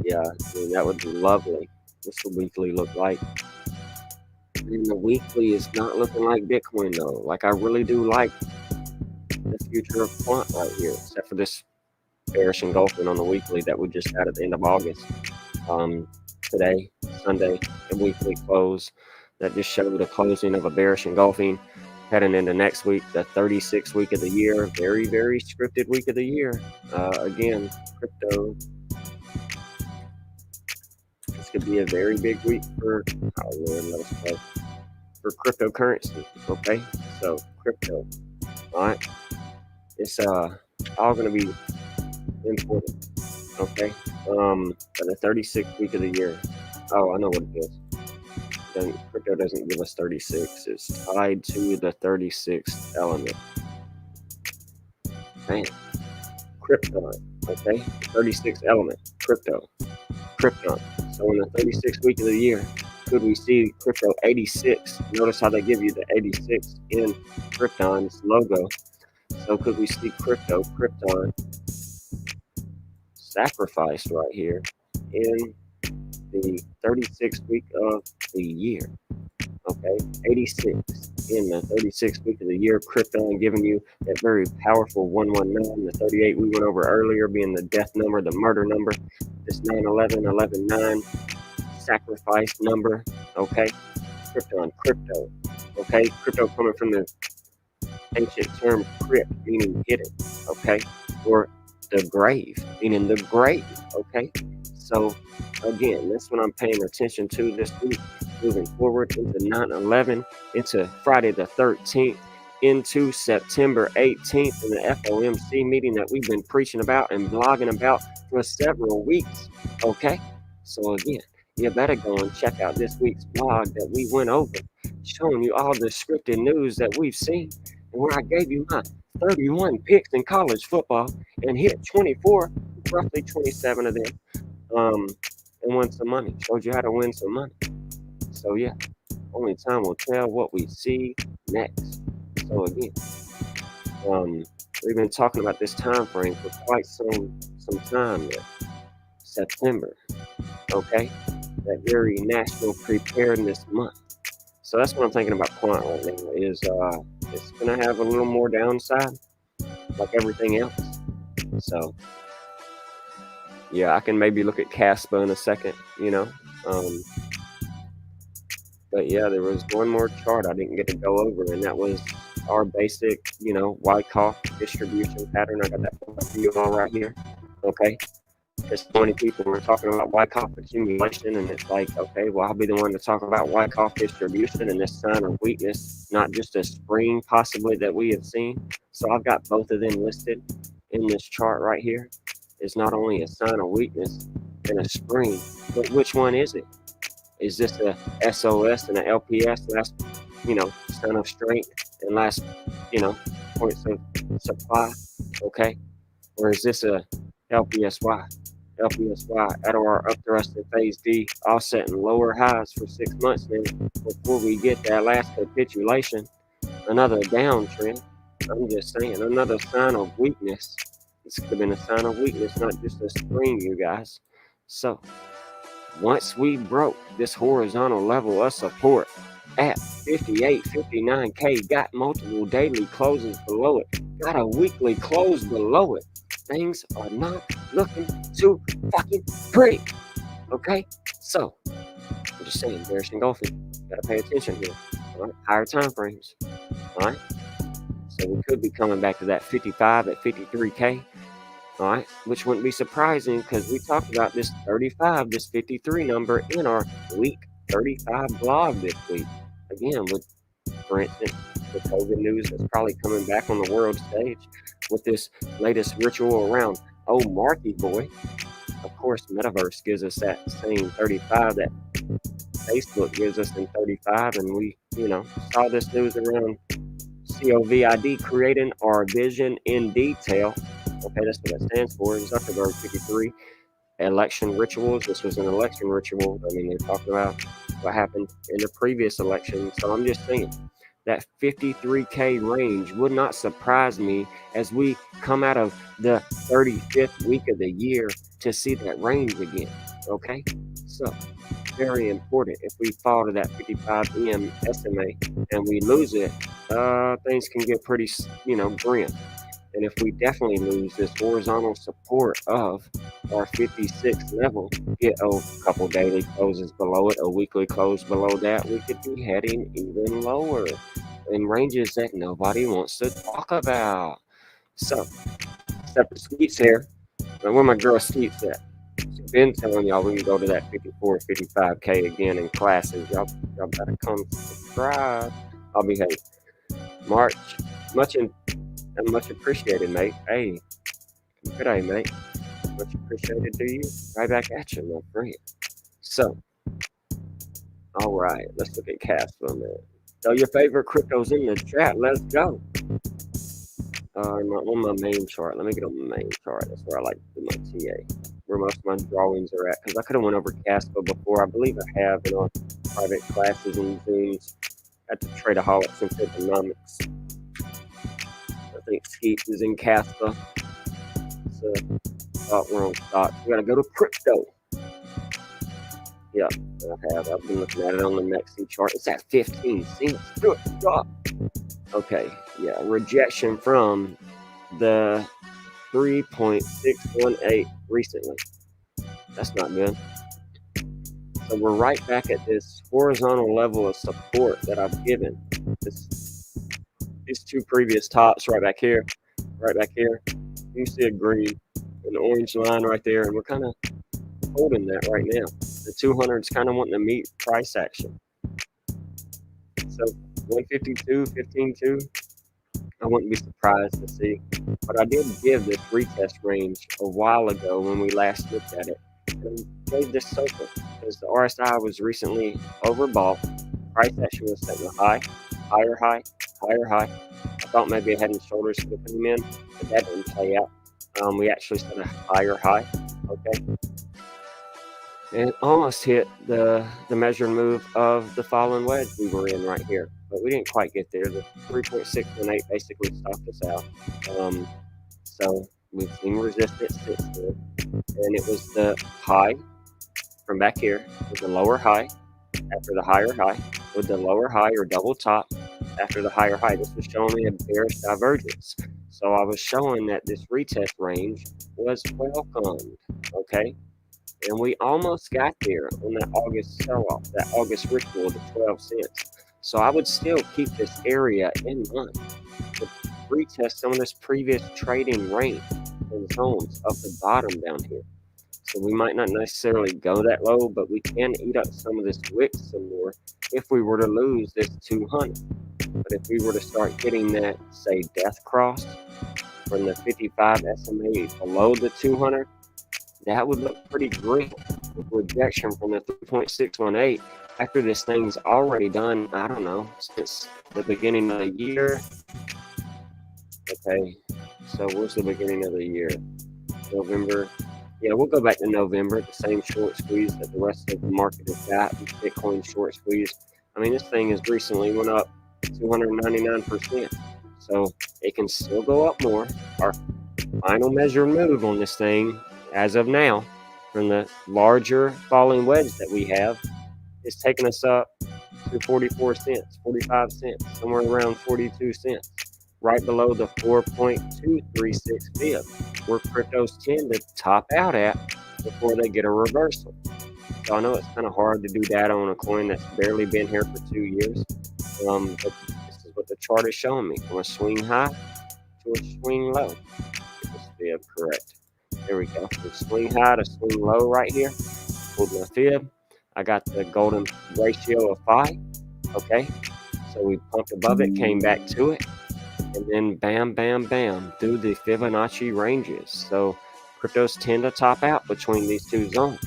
Yeah, I mean, that would be lovely. What's the weekly look like? And the weekly is not looking like Bitcoin though. Like, I really do like the future of quant right here, except for this bearish engulfing on the weekly that we just had at the end of August. Today, Sunday, the weekly close that just showed a closing of a bearish engulfing. Heading into next week, the 36th week of the year, very, very scripted week of the year. Again, crypto. This could be a very big week for cryptocurrency. Okay, so crypto. All right, it's all going to be important. Okay, for the 36th week of the year. Oh, I know what it is. Crypto doesn't give us 36. It's tied to the 36th element. Bam. Krypton. Okay, 36th element. Crypto. Krypton. So in the 36th week of the year, could we see crypto 86? Notice how they give you the 86 in Krypton's logo. So could we see Krypton sacrificed right here in the 36th week of the year? Okay, 86 in the 36th week of the year. Krypton giving you that very powerful 119, the 38 we went over earlier being the death number, the murder number. This 911, 119 sacrifice number. Okay, Krypton, crypto. Okay, crypto coming from the ancient term crypt, meaning hidden. Okay, or the grave, meaning the grave. Okay, so again, that's what I'm paying attention to this week. Moving forward into 9/11, into Friday the 13th, into September 18th, in the FOMC meeting that we've been preaching about and blogging about for several weeks. Okay, so again, you better go and check out this week's blog that we went over, showing you all the scripted news that we've seen, and where I gave you my 31 picks in college football and hit 24, roughly 27 of them, and won some money. Showed you how to win some money. So yeah, only time will tell what we see next. So again, we've been talking about this time frame for quite some time now. September, okay? That very National Preparedness Month. So that's what I'm thinking about quant right now, is it's gonna have a little more downside, like everything else. So yeah, I can maybe look at Caspa in a second, but yeah, there was one more chart I didn't get to go over, and that was our basic, Wyckoff distribution pattern. I got that for you all right here. Okay. Because so many people were talking about Wyckoff accumulation, and it's like, okay, well, I'll be the one to talk about Wyckoff distribution and this sign of weakness, not just a spring possibly that we have seen. So I've got both of them listed in this chart right here. It's not only a sign of weakness and a spring, but which one is it? Is this a SOS and an LPS, last, sign of strength and last, points of supply, okay? Or is this a LPSY? LPSY at our upthrust in phase D, offsetting lower highs for 6 months now before we get that last capitulation, another downtrend. I'm just saying, another sign of weakness. This could have been a sign of weakness, not just a spring, you guys. So once we broke this horizontal level of support at 58, 59K, got multiple daily closes below it, got a weekly close below it, things are not looking too fucking pretty. Okay? So, I'm just saying, bearish engulfing. Gotta pay attention here. All right? Higher time frames. All right? So we could be coming back to that 55 at 53K. All right, which wouldn't be surprising because we talked about this 35, this 53 number in our week 35 blog this week. Again, with, for instance, the COVID news that's probably coming back on the world stage with this latest ritual around, oh, Marky Boy. Of course, Metaverse gives us that same 35 that Facebook gives us in 35, and we, saw this news around COVID creating our vision in detail. Okay, that's what that stands for. Zuckerberg 53 election rituals. This was an election ritual. I mean, they're talking about what happened in the previous election. So I'm just saying that 53K range would not surprise me as we come out of the 35th week of the year to see that range again. Okay, so very important. If we fall to that 55 EM SMA and we lose it, things can get pretty, grim. And if we definitely lose this horizontal support of our 56 level, get a couple daily closes below it, a weekly close below that, we could be heading even lower in ranges that nobody wants to talk about. So, except for Skeets here. Now, where my girl Skeets at? She's been telling y'all we can go to that 54, 55K again in classes. Y'all better come subscribe. I'll be, hey, March, much appreciated, mate. Hey, good day, mate. Much appreciated to you. Right back at you, my friend. So, all right, let's look at cash for a minute. Throw your favorite cryptos in the chat. Let's go. On my main chart. Let me get on my main chart. That's where I like to do my TA. Where most of my drawings are at. Because I could have went over Casco before. I believe I have in our private classes and Zooms at the TradeAholics and Fibonomics. I think Skeets is in Casco. So, we're on stock. We gotta go to crypto. Yeah, I've been looking at it on the Mexi chart. It's at 15 cents. Good job. Okay, yeah, rejection from the 3.618 recently. That's not good. So we're right back at this horizontal level of support that I've given. These two previous tops right back here. You see a green and orange line right there, and we're kind of holding that right now. The 200 is kind of wanting to meet price action. So 152, 15.2, I wouldn't be surprised to see. But I did give this retest range a while ago when we last looked at it. And gave this circle because the RSI was recently overbought. Price action was setting a high, higher high, higher high. I thought maybe a head and shoulders could have come in, but that didn't play out. We actually set a higher high. Okay. And it almost hit the measured move of the fallen wedge we were in right here. But we didn't quite get there. The 3.618 basically stopped us out. So we've seen resistance since then. And it was the high from back here. It was the lower high after the higher high with the lower high or double top after the higher high. This was showing me a bearish divergence. So I was showing that this retest range was welcomed. Okay. And we almost got there on that August sell-off, that August ritual to 12 cents. So I would still keep this area in mind to retest some of this previous trading range and zones up the bottom down here. So we might not necessarily go that low, but we can eat up some of this wick some more if we were to lose this 200. But if we were to start getting that, say, death cross from the 55 SMA below the 200, that would look pretty grim with rejection from the 3.618 after this thing's already done, I don't know, since the beginning of the year. Okay, so what's the beginning of the year? November. Yeah, we'll go back to November, the same short squeeze that the rest of the market has got, Bitcoin short squeeze. I mean, this thing has recently went up 299%. So it can still go up more. Our final measured move on this thing as of now, from the larger falling wedge that we have, is taking us up to 44 cents, 45 cents, somewhere around 42 cents, right below the 4.236 fib, where cryptos tend to top out at before they get a reversal. So I know it's kind of hard to do data on a coin that's barely been here for 2 years, but this is what the chart is showing me, from a swing high to a swing low. Get this fib correct. There we go. From swing high to swing low right here. Pulled my fib. I got the golden ratio of 5. Okay. So we pumped above it, came back to it, and then bam, bam, bam, through the Fibonacci ranges. So cryptos tend to top out between these two zones.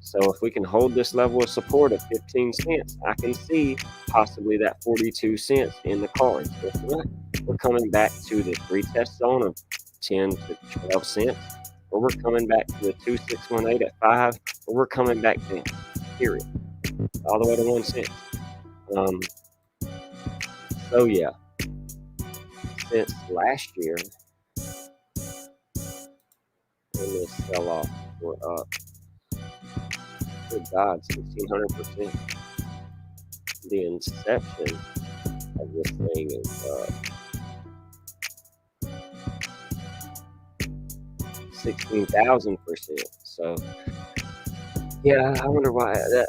So if we can hold this level of support of 15 cents, I can see possibly that 42 cents in the cards. If not, we're coming back to the retest zone of 10 to 12 cents, or we're coming back to the 2618 at 5, or we're coming back down, period, all the way to 1 cent. So yeah, since last year, when this sell off, we're up, good God, 1,600%. The inception of this thing is 16,000%. So yeah, I wonder why that,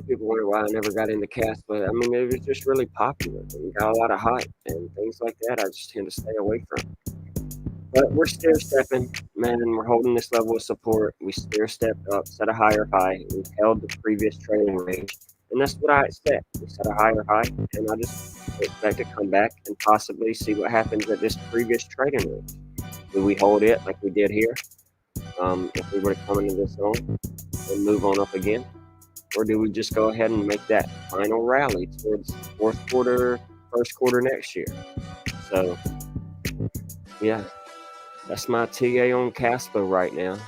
people wonder why I never got into cast, but I mean, it was just really popular and got a lot of hype and things like that. I just tend to stay away from. But we're stair stepping, man. We're holding this level of support. We stair stepped up, set a higher high. We held the previous trading range, and that's what I expect. We set a higher high, and I just expect to come back and possibly see what happens at this previous trading range. Do we hold it like we did here? If we were to come into this zone and move on up again, or do we just go ahead and make that final rally towards fourth quarter, first quarter next year? So, yeah, that's my TA on Caspa right now.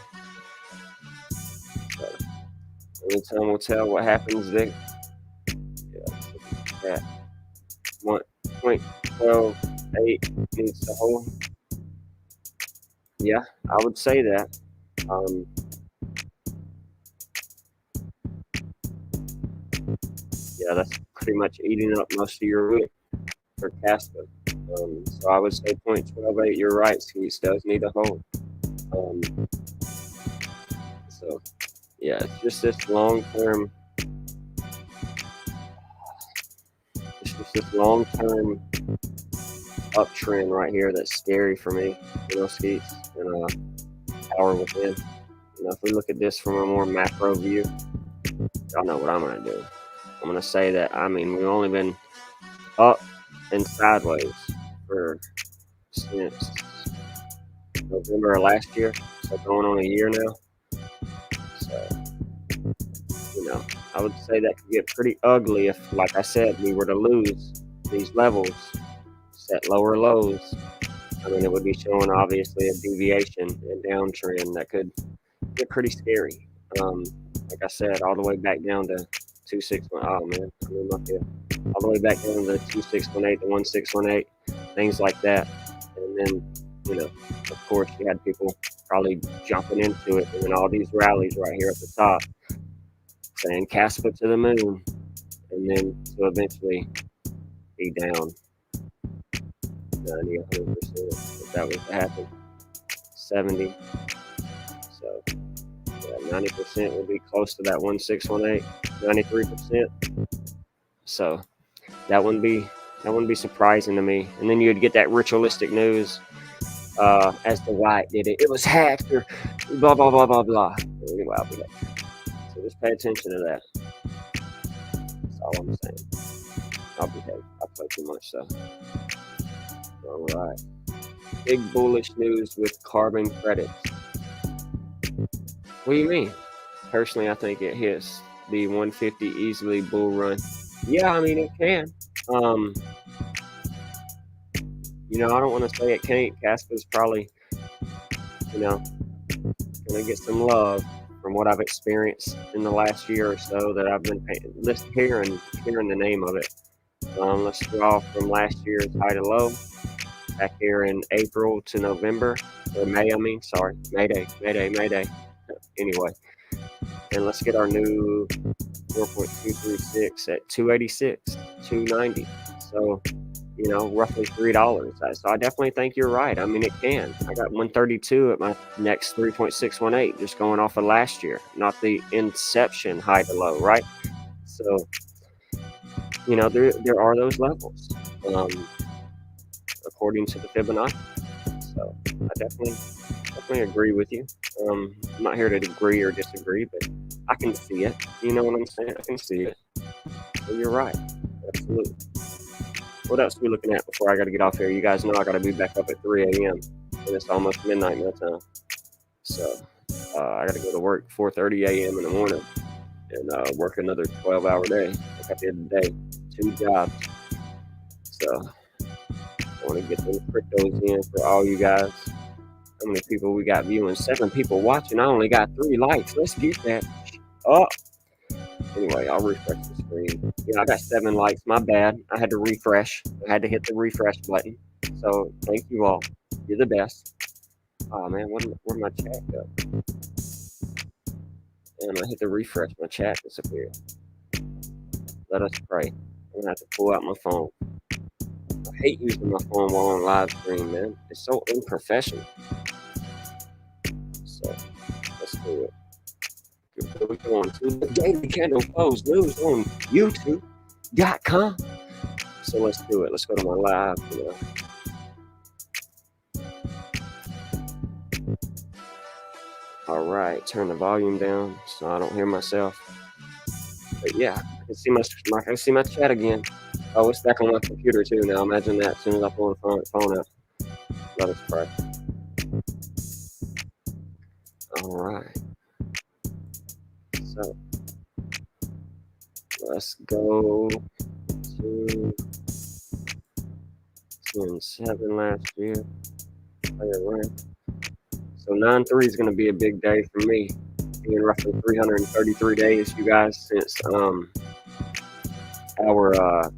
So, only time will tell what happens there. Yeah, 1.128 needs to hold. Yeah, I would say that. Yeah, that's pretty much eating up most of your week for Caspa. So I would say 0.128. You're right, Skeets does need to hold. So yeah, it's just this long-term. It's just this long-term uptrend right here that's scary for me. Skeets and power within. If we look at this from a more macro view, y'all know what I'm gonna do. I'm gonna say that we've only been up and sideways since November of last year, so going on a year now. So, I would say that could get pretty ugly if, like I said, we were to lose these levels, set lower lows. It would be showing obviously a deviation and downtrend that could get pretty scary. Like I said, all the way back down to 261. Oh man, look here. All the way back down to 2618 to 1618, things like that. And then, of course, you had people probably jumping into it, and then all these rallies right here at the top saying Caspa to the moon, and then to eventually be down 90, 100% if that was to happen. 70. So yeah, 90% would be close to that 1618, 93%. So that wouldn't be surprising to me. And then you'd get that ritualistic news as to why it did it. It was hacked or blah blah blah blah blah. Anyway, I'll be there. So just pay attention to that. That's all I'm saying. I'll be there. I play too much, so. All right. Big bullish news with carbon credits. What do you mean? Personally, I think it hits the 150 easily bull run. Yeah, it can. I don't want to say it can't. Caspa's probably, gonna get some love from what I've experienced in the last year or so that I've been hearing the name of it. Let's draw from last year's high to low. Back here in April to November, or May, Mayday. Anyway, and let's get our new 4.236 at 286, 290. So, roughly $3. So I definitely think you're right. It can. I got 132 at my next 3.618, just going off of last year, not the inception high to low, right? So, there are those levels. according to the Fibonacci. So I definitely agree with you. I'm not here to agree or disagree, but I can see it. You know what I'm saying? I can see it. So you're right. Absolutely. What else are we looking at before I got to get off here? You guys know I got to be back up at 3 a.m. and it's almost midnight my time. So I got to go to work 4:30 a.m. in the morning and work another 12-hour day. Like I did today, 2 jobs. So I want to get them cryptos in for all you guys. How many people we got viewing? 7 people watching. I only got 3 likes. Let's get that up. Anyway, I'll refresh the screen. Yeah, I got 7 likes. My bad. I had to refresh. I had to hit the refresh button. So thank you all. You're the best. Oh man, where'd my chat go? And I hit the refresh. My chat disappeared. Let us pray. I'm gonna have to pull out my phone. I hate using my phone while on live stream, man. It's so unprofessional. So let's do it. We're going to the Daily Candle Close News on YouTube.com. So let's do it. Let's go to my live. All right, turn the volume down so I don't hear myself. But yeah, I can see my chat again. Oh, it's back on my computer too now. Imagine that as soon as I pull the phone out. Let us pray. All right. So let's go to 10-7 last year. Play it right. So 9/3 is going to be a big day for me. Being roughly 333 days, you guys, since our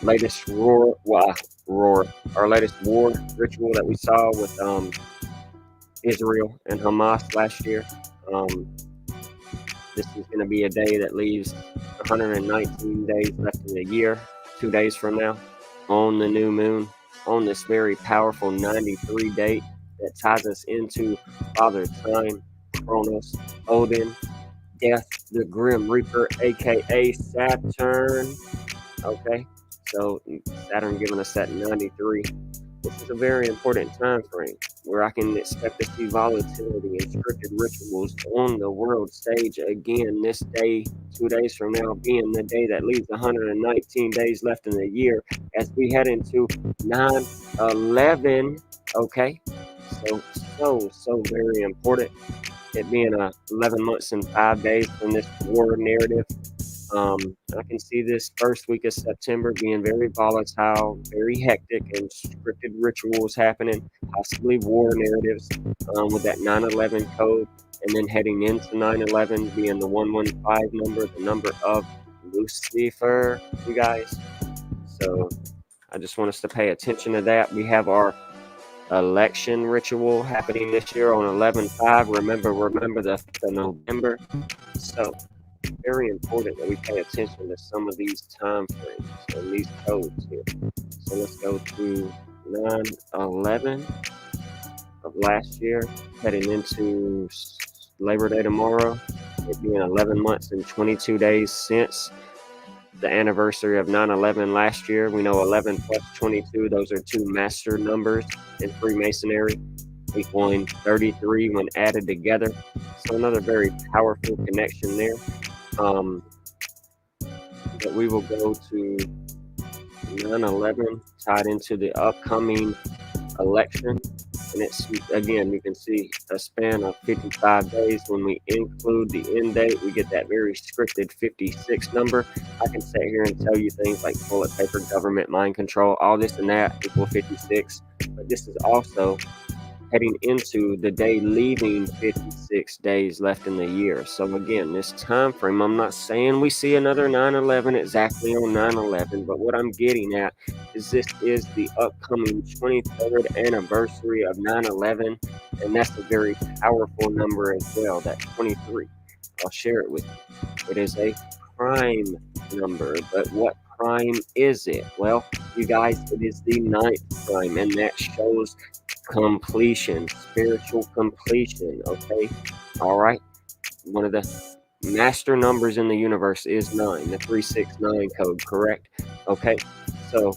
latest our latest war ritual that we saw with Israel and Hamas last year. This is going to be a day that leaves 119 days left in the year, 2 days from now, on the new moon, on this very powerful 93 date that ties us into Father Time, Kronos, Odin, Death, the Grim Reaper, aka Saturn. Okay, so Saturn giving us that 93. This is a very important time frame where I can expect to see volatility and scripted rituals on the world stage again this day, 2 days from now, being the day that leaves 119 days left in the year as we head into 9/11. Okay, so very important. It being 11 months and 5 days from this war narrative. I can see this first week of September being very volatile, very hectic, and scripted rituals happening, possibly war narratives with that 9/11 code, and then heading into 9/11 being the 115 number, the number of Lucifer, you guys. So I just want us to pay attention to that. We have our election ritual happening this year on 11/5. Remember the November. So very important that we pay attention to some of these time frames and these codes here. So let's go to 9/11 of last year, heading into Labor Day tomorrow. It being 11 months and 22 days since the anniversary of 9/11 last year. We know 11 plus 22, those are 2 master numbers in Freemasonry, equaling 33 when added together. So another very powerful connection there. But we will go to 9/11 tied into the upcoming election. And it's, again, you can see a span of 55 days. When we include the end date, we get that very scripted 56 number. I can sit here and tell you things like bullet paper, government, mind control, all this and that equal 56. But this is also heading into the day leaving 56 days left in the year. So again, this time frame, I'm not saying we see another 9/11 exactly on 9/11, but what I'm getting at is this is the upcoming 23rd anniversary of 9/11, and that's a very powerful number as well, that 23. I'll share it with you. It is a prime number, but what prime is it? Well, you guys, it is the 9th prime, and that shows completion, spiritual completion. Okay, all right. One of the master numbers in the universe is 9, the 369 code, correct? Okay, so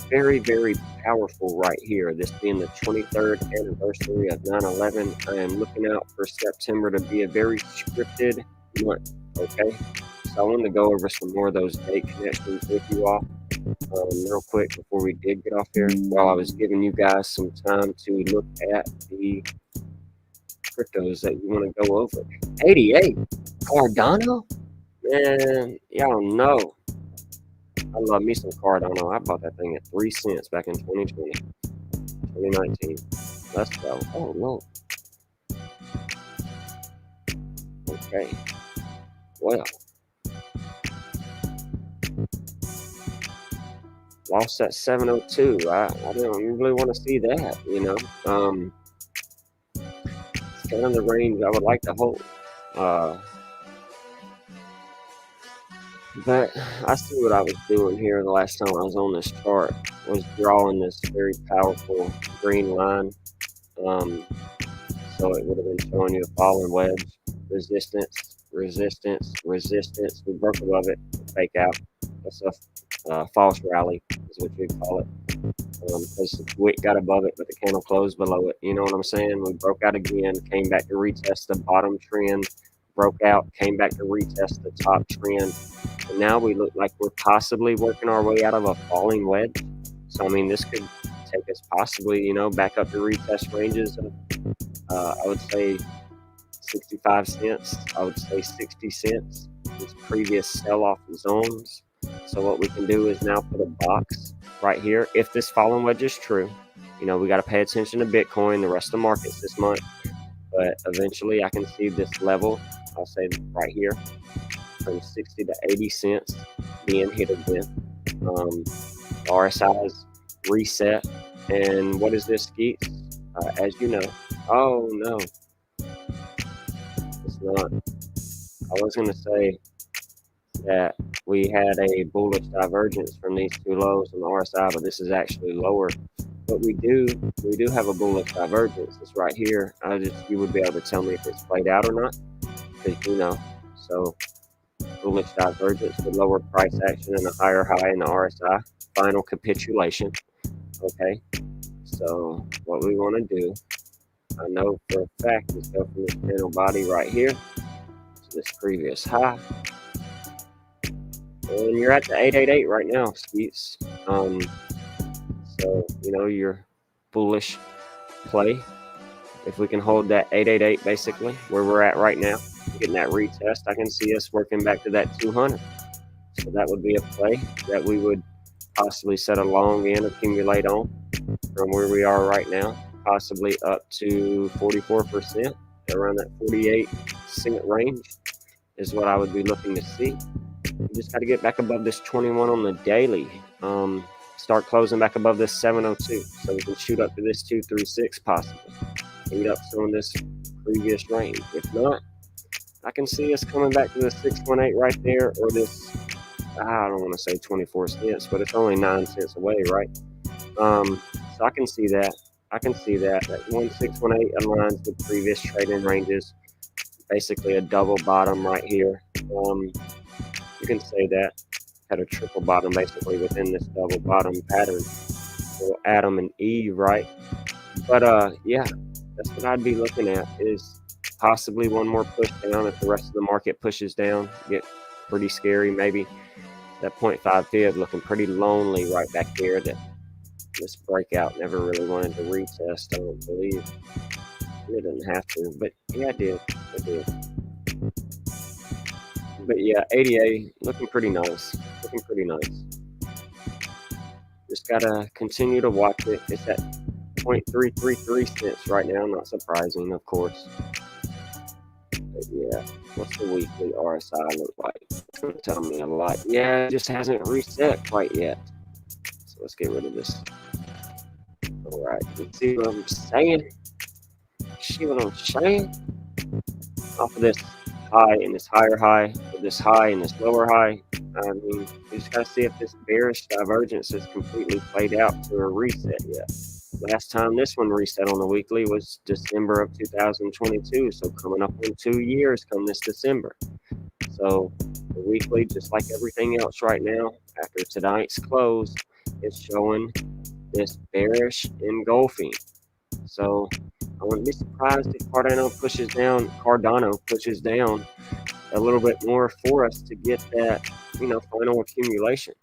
very, very powerful right here. This being the 23rd anniversary of 9/11, I am looking out for September to be a very scripted month, okay? So I wanted to go over some more of those date connections with you all real quick before we did get off here, while I was giving you guys some time to look at the cryptos that you want to go over. 88, Cardano? Man, y'all know. I love me some Cardano. I bought that thing at 3 cents back in 2020, 2019. Let's go. Oh, no. Okay. Well. Lost at 702. I don't really want to see that, you know. It's kind of the range I would like to hold. But I see what I was doing here the last time I was on this chart, was drawing this very powerful green line. So it would have been showing you a falling wedge, resistance, resistance, resistance. We broke above it, fake out. That's a false rally, is what you'd call it. Because the wick got above it, but the candle closed below it. You know what I'm saying? We broke out again, came back to retest the bottom trend, broke out, came back to retest the top trend. And now we look like we're possibly working our way out of a falling wedge. So, I mean, this could take us possibly, you know, back up to retest ranges of, I would say 65 cents. I would say 60 cents. These previous sell-off zones. So what we can do is now put a box right here. If this falling wedge is true, you know, we got to pay attention to Bitcoin, the rest of the markets this month. But eventually I can see this level, I'll say right here, from 60 to 80 cents being hit again. RSI's reset. And what is this, Skeets? As you know. Oh, no. It's not. I was going to say that we had a bullish divergence from these two lows on the RSI, but this is actually lower. But we do have a bullish divergence. It's right here. You would be able to tell me if it's played out or not, because you know. So bullish divergence with lower price action and a higher high in the RSI. Final capitulation. Okay. So what we want to do, I know for a fact, is go from this candle body right here to this previous high. And you're at the 888 right now, Skeets. So, you know, your bullish play. If we can hold that 888, basically, where we're at right now, getting that retest, I can see us working back to that 200. So that would be a play that we would possibly set a long in, accumulate on from where we are right now, possibly up to 44%, around that 48 cent range is what I would be looking to see. We just got to get back above this 21 on the daily. Start closing back above this 702, so we can shoot up to this 236 possibly. Eat up some of this previous range. If not, I can see us coming back to the 618 right there, or this, I don't want to say 24 cents, but it's only 9 cents away, right? So I can see that. That 1618 aligns with previous trading ranges. Basically a double bottom right here. You can say that. Had a triple bottom basically within this double bottom pattern. So Adam and Eve, right? But yeah, that's what I'd be looking at, is possibly one more push down. If the rest of the market pushes down, get pretty scary maybe. That 0.5 fib looking pretty lonely right back there. That this breakout never really wanted to retest, I don't believe. It didn't have to, but yeah, it did. It did. But yeah, ADA looking pretty nice. Looking pretty nice. Just gotta continue to watch it. It's at 0.333 cents right now. Not surprising, of course. But yeah, what's the weekly RSI look like? It's gonna tell me a lot. Yeah, it just hasn't reset quite yet. So let's get rid of this. All right, you see what I'm saying? See what I'm saying? Off of this high and this higher high, this high and this lower high. I mean, we just gotta see if this bearish divergence is completely played out to a reset yet. Last time this one reset on the weekly was December of 2022, so coming up on 2 years come this December. So the weekly, just like everything else right now, after tonight's close, is showing this bearish engulfing. So I wouldn't be surprised if Cardano pushes down a little bit more for us to get that, final accumulation.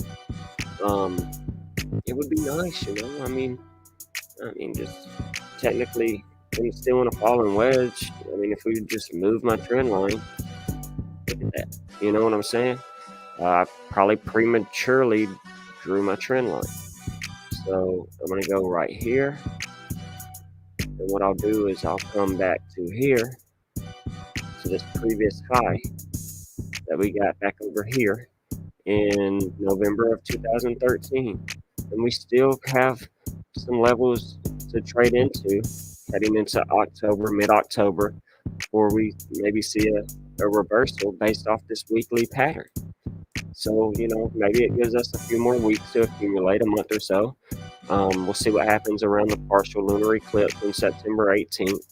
It would be nice, I mean, just technically, I'm still in a falling wedge. I mean, if we just move my trend line, look at that. You know what I'm saying? I probably prematurely drew my trend line. So I'm going to go right here. And what I'll do is I'll come back to here, to this previous high that we got back over here in November of 2013. And we still have some levels to trade into heading into October, mid-October, before we maybe see a reversal based off this weekly pattern. So, maybe it gives us a few more weeks to accumulate, a month or so. We'll see what happens around the partial lunar eclipse on September 18th.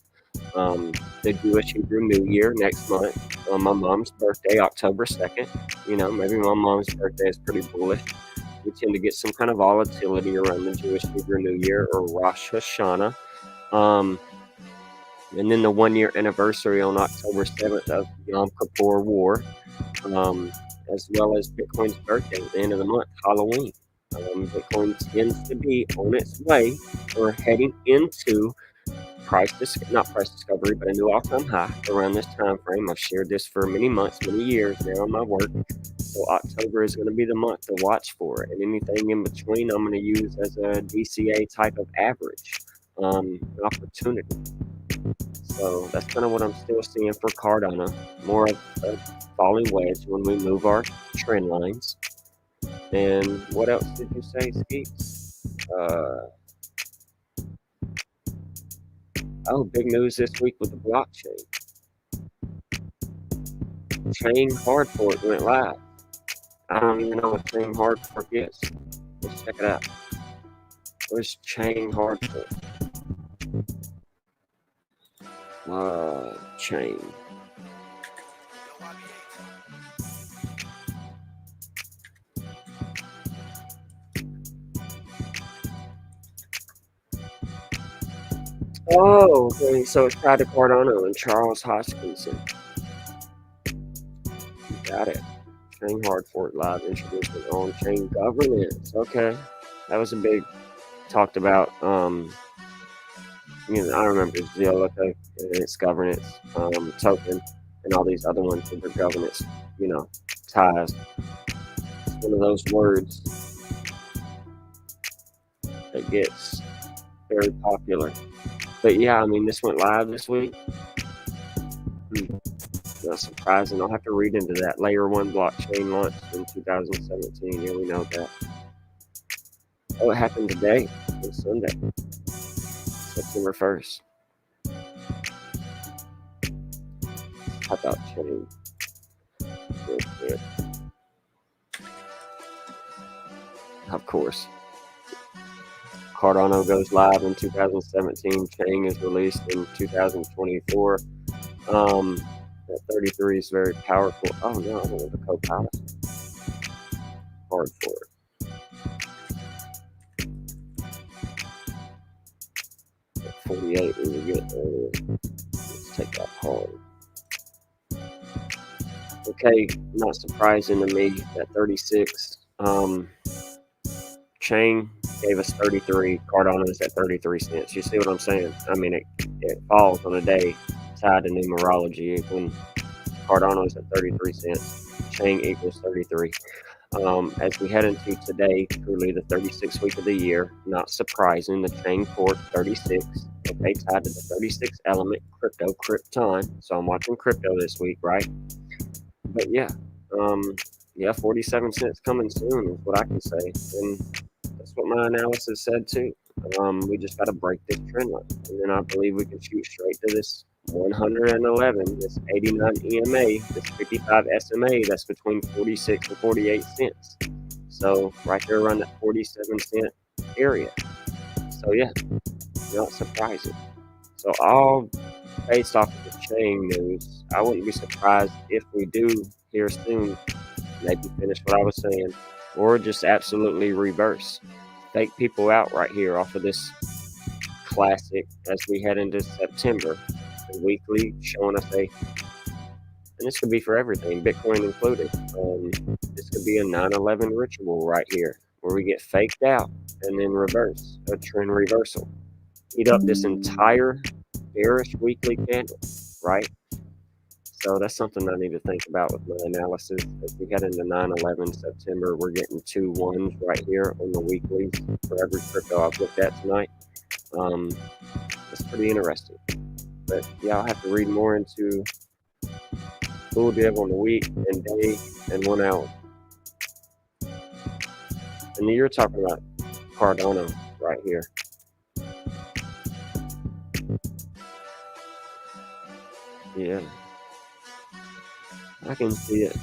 The Jewish Hebrew New Year next month. My mom's birthday, October 2nd. Maybe my mom's birthday is pretty bullish. We tend to get some kind of volatility around the Jewish Hebrew New Year, or Rosh Hashanah. And then the 1-year anniversary on October 7th of Yom Kippur War, as well as Bitcoin's birthday at the end of the month, Halloween. Bitcoin tends to be on its way, or heading into not price discovery, but a new all-time high around this time frame. I've shared this for many months, many years now in my work. So October is going to be the month to watch for, and anything in between I'm going to use as a DCA type of average opportunity. So that's kind of what I'm still seeing for Cardano. More of a falling wedge when we move our trend lines. And what else did you say, Skeets? Big news this week with the blockchain. Chain hard fork went live. I don't even know what chain hard fork is. Let's check it out. Where's chain hard fork? Chain. Oh, okay. So it's tied to Cardano and Charles Hoskinson. Got it. Chain hard fork live introducing on-chain governance. Okay, that was a big talked about. I remember Zilliqa and its governance, token, and all these other ones with their governance, ties. It's one of those words that gets very popular. But yeah, this went live this week. Not surprising. I'll have to read into that. Layer 1 blockchain launched in 2017. Yeah, we know that. Oh, it happened today. It's Sunday, September 1st. How about chain? Good. Of course. Cardano goes live in 2017. Chain is released in 2024. That 33 is very powerful. Oh no, I want the Copilot. Hard fork. At 48 we were getting earlier. Let's take that hard. Okay, not surprising to me that 36. Chain gave us 33. Cardano is at 33 cents. You see what I'm saying? It falls on a day tied to numerology. When Cardano is at 33 cents, chain equals 33. As we head into today, truly the 36th week of the year, not surprising, the chain fork 36. Okay, tied to the 36 element, Krypton. So I'm watching crypto this week, right? But yeah, 47 cents coming soon is what I can say. And that's what my analysis said too. We just got to break this trend line. And then I believe we can shoot straight to this 111, this 89 EMA, this 55 SMA, that's between 46 and 48 cents. So right there around that 47 cent area. So yeah, not surprising. So all based off of the chain news, I wouldn't be surprised if we do here soon maybe finish what I was saying, or just absolutely reverse. fake people out right here off of this classic as we head into September. The weekly showing us and this could be for everything, Bitcoin included. This could be a 9/11 ritual right here where we get faked out and then reverse, a trend reversal. Eat up this entire bearish weekly candle, right? So that's something I need to think about with my analysis. As we head into 9/11 September, we're getting 2 1s right here on the weeklies for every crypto I've looked at tonight. That's pretty interesting. But yeah, I'll have to read more into Bull Div on the week and day and 1 hour. And you're talking about Cardano right here. Yeah, I can see it.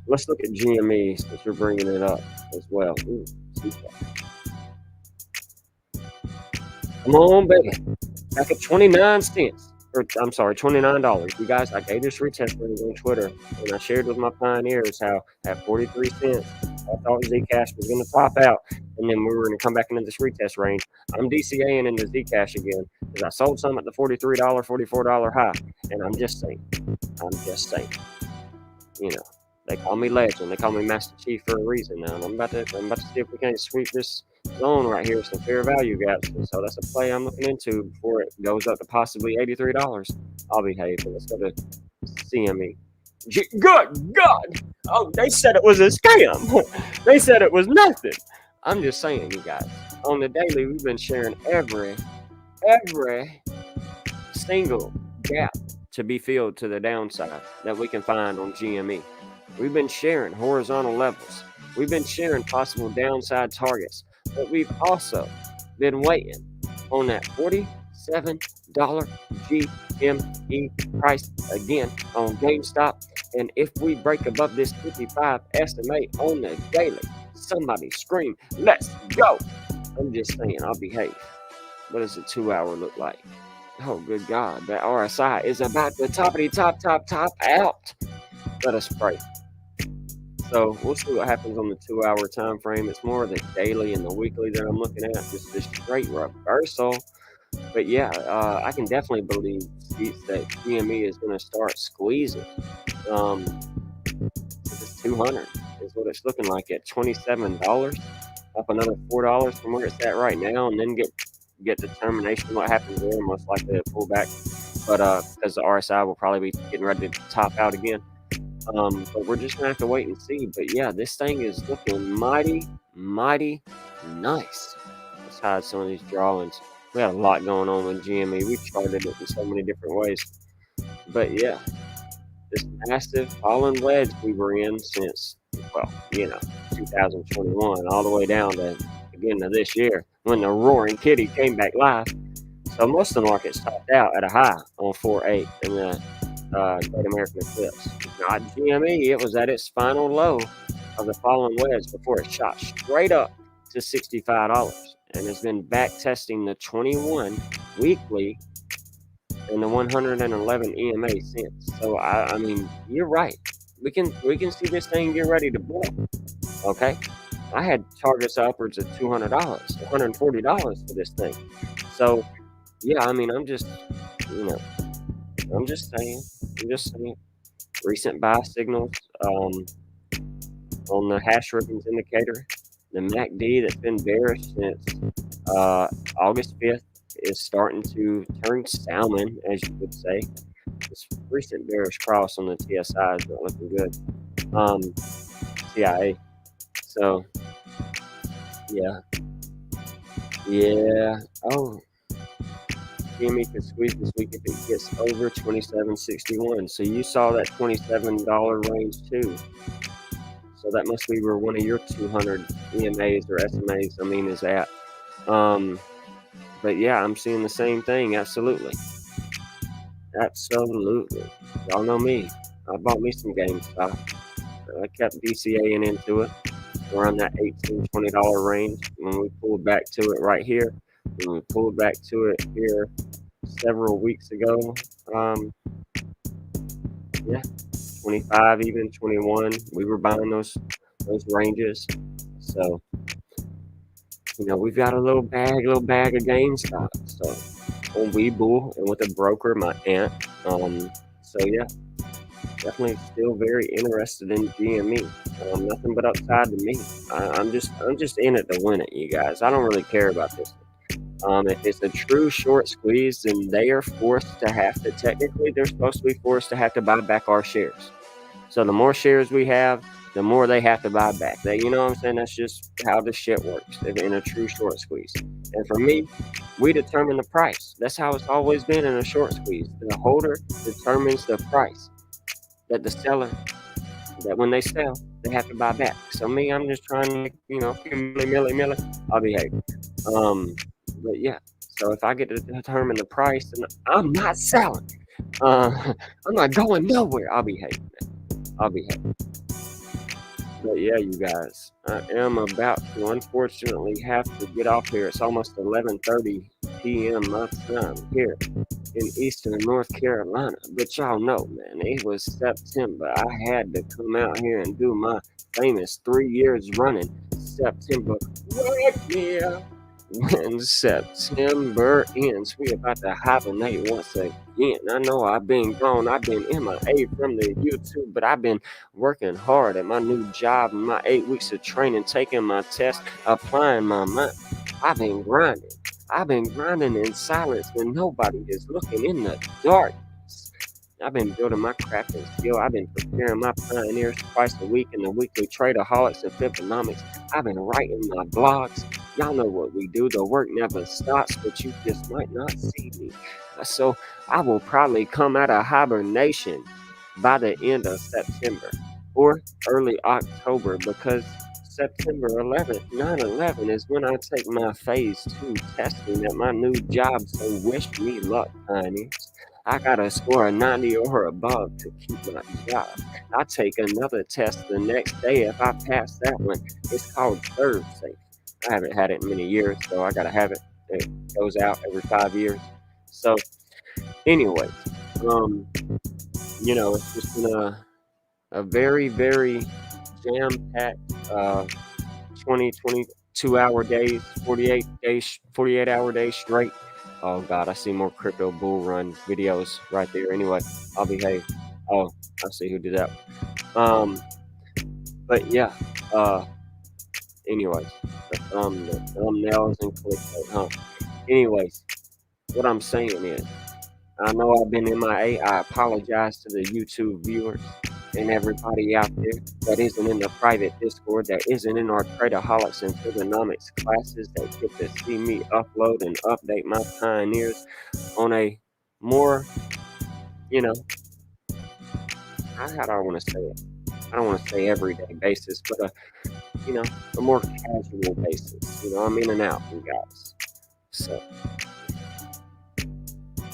Let's look at GME since you're bringing it up as well. Ooh, come on, baby. Back at 29 cents. Or, I'm sorry, $29. You guys, I gave this retest range on Twitter, and I shared with my pioneers how at 43 cents, I thought Zcash was going to top out, and then we were going to come back into this retest range. I'm DCAing into Zcash again because I sold some at the $43, $44 high, and I'm just saying, you know, they call me legend, they call me Master Chief for a reason now, and I'm about to see if we can't sweep this zone right here, some fair value gaps. So that's a play I'm looking into before it goes up to possibly $83. I'll behave. But let's go to CME. Good God! Oh, they said it was a scam. They said it was nothing. I'm just saying, you guys. On the daily, we've been sharing every single gap to be filled to the downside that we can find on GME. We've been sharing horizontal levels. We've been sharing possible downside targets. But we've also been waiting on that $47 GME price again on GameStop. And if we break above this 55 SMA on the daily, somebody scream, let's go. I'm just saying, I'll behave. What does a 2-hour look like? Oh, good God, that RSI is about to top out. Let us pray. So we'll see what happens on the 2-hour time frame. It's more of the daily and the weekly that I'm looking at. Just this straight reversal. But yeah, I can definitely believe that GME is going to start squeezing. It's 200 is what it's looking like at $27, up another $4 from where it's at right now, and then get determination what happens there. Most likely to pull back, but because the RSI will probably be getting ready to top out again. But we're just gonna have to wait and see. But yeah, this thing is looking mighty nice. Let's hide some of these drawings. We had a lot going on with GME. We charted it in so many different ways. But yeah, this massive fallen wedge we were in since, 2021, all the way down to the beginning of this year when the Roaring Kitty came back live. So most of the markets topped out at a high on 4.8 in the Great American Eclipse. Not GME, it was at its final low of the fallen wedge before it shot straight up to $65 and has been back testing the 21 weekly and the 111 EMA since. So I mean, you're right. We can see this thing get ready to blow. Okay, I had targets upwards of $200, $140 for this thing. So yeah, I mean, I'm just saying. Recent buy signals on the hash ribbons indicator. The MACD that's been bearish since August 5th is starting to turn salmon, as you would say. This recent bearish cross on the TSI is not looking good. TIA. So, yeah. Oh, GME can squeeze this week if it gets over $27.61. So you saw that $27 range too. So that must be where one of your 200 EMAs or SMAs, is at. But yeah, I'm seeing the same thing. Absolutely. Y'all know me. I bought me some GameStop. I kept DCAing into it around that $18, $20 range when we pulled back to it right here. When we pulled back to it here several weeks ago. 25, even 21. We were buying those ranges. So we've got a little bag of GameStop. So on Webull and with a broker, my aunt. So yeah, definitely still very interested in GME. Nothing but upside to me. I'm just in it to win it, you guys. I don't really care about this. If it's a true short squeeze, then they are forced to have to. Technically, they're supposed to be forced to have to buy back our shares. So the more shares we have, the more they have to buy back. You know what I'm saying? That's just how this shit works in a true short squeeze. And for me, we determine the price. That's how it's always been in a short squeeze. The holder determines the price that the seller, that when they sell, they have to buy back. So me, I'm just trying to make, a few milli, I'll behave. But yeah, so if I get to determine the price, then I'm not selling. I'm not going nowhere. I'll behave. I'll behave. But yeah, you guys, I am about to unfortunately have to get off here. It's almost 11:30 p.m. my time here in Eastern North Carolina. But y'all know, man, it was September. I had to come out here and do my famous 3 years running September. Wake me up when September ends. We about to hibernate once again. I know I've been gone. I've been MIA from the YouTube, but I've been working hard at my new job, my 8 weeks of training, taking my test, applying my mind. I've been grinding. I've been grinding in silence when nobody is looking in the darkness. I've been building my crafting skill. I've been preparing my pioneers twice a week in the weekly TradeAholics and Fibonomics. I've been writing my blogs. Y'all know what we do. The work never stops, but you just might not see me. So I will probably come out of hibernation by the end of September or early October, because September 11th, 9/11 is when I take my phase 2 testing at my new job. So wish me luck, pioneers. I gotta score a 90 or above to keep my job. I take another test the next day. If I pass that one, it's called Third Safe. I haven't had it in many years, so I gotta have it. It goes out every 5 years. So, anyways, it's just been a very, very jam-packed 22-hour days, 48-hour days straight. Oh God, I see more crypto bull run videos right there. Anyway, I'll behave. Oh, I see who did that. But yeah. Anyways, the thumbnails and clickbait, Anyways, what I'm saying is, I know I've been MIA. I apologize to the YouTube viewers and everybody out there that isn't in the private Discord, that isn't in our TradeAholics and Fibonomics classes, that get to see me upload and update my pioneers on a more, how do I want to say it? I don't want to say everyday basis, but a more casual basis. I'm in and out, you guys. So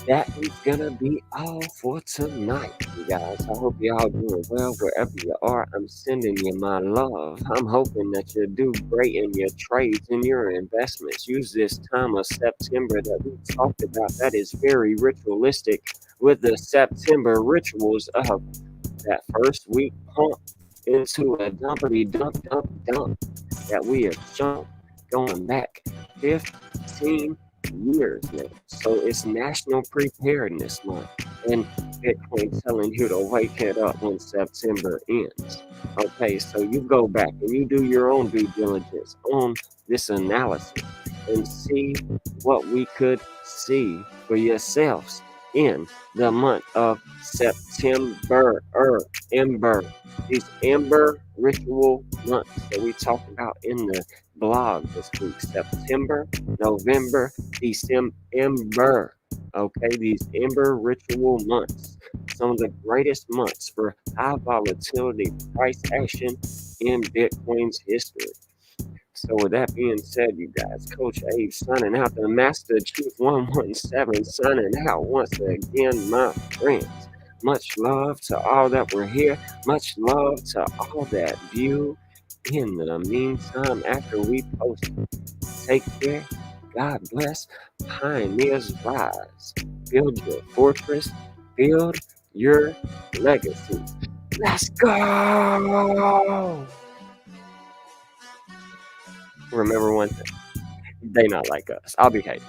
that is gonna be all for tonight, you guys. I hope y'all doing well wherever you are. I'm sending you my love. I'm hoping that you do great in your trades and your investments. Use this time of September that we talked about. That is very ritualistic with the September rituals of that first week pump into a dumpity dump that we have shown going back 15 years now. So it's National Preparedness Month, and Bitcoin telling you to wake it up when September ends. Okay, so you go back and you do your own due diligence on this analysis and see what we could see for yourselves in the month of September. These Amber ritual months that we talked about in the blog this week. September, November, December. Okay, these Amber ritual months. Some of the greatest months for high volatility price action in Bitcoin's history. So with that being said, you guys, Coach Abe signing out, the Master Chief 117 signing out once again, my friends. Much love to all that were here. Much love to all that view. In the meantime, after we post, take care. God bless. Pioneers rise. Build your fortress. Build your legacy. Let's go. Remember one thing. They not like us. I'll be hating.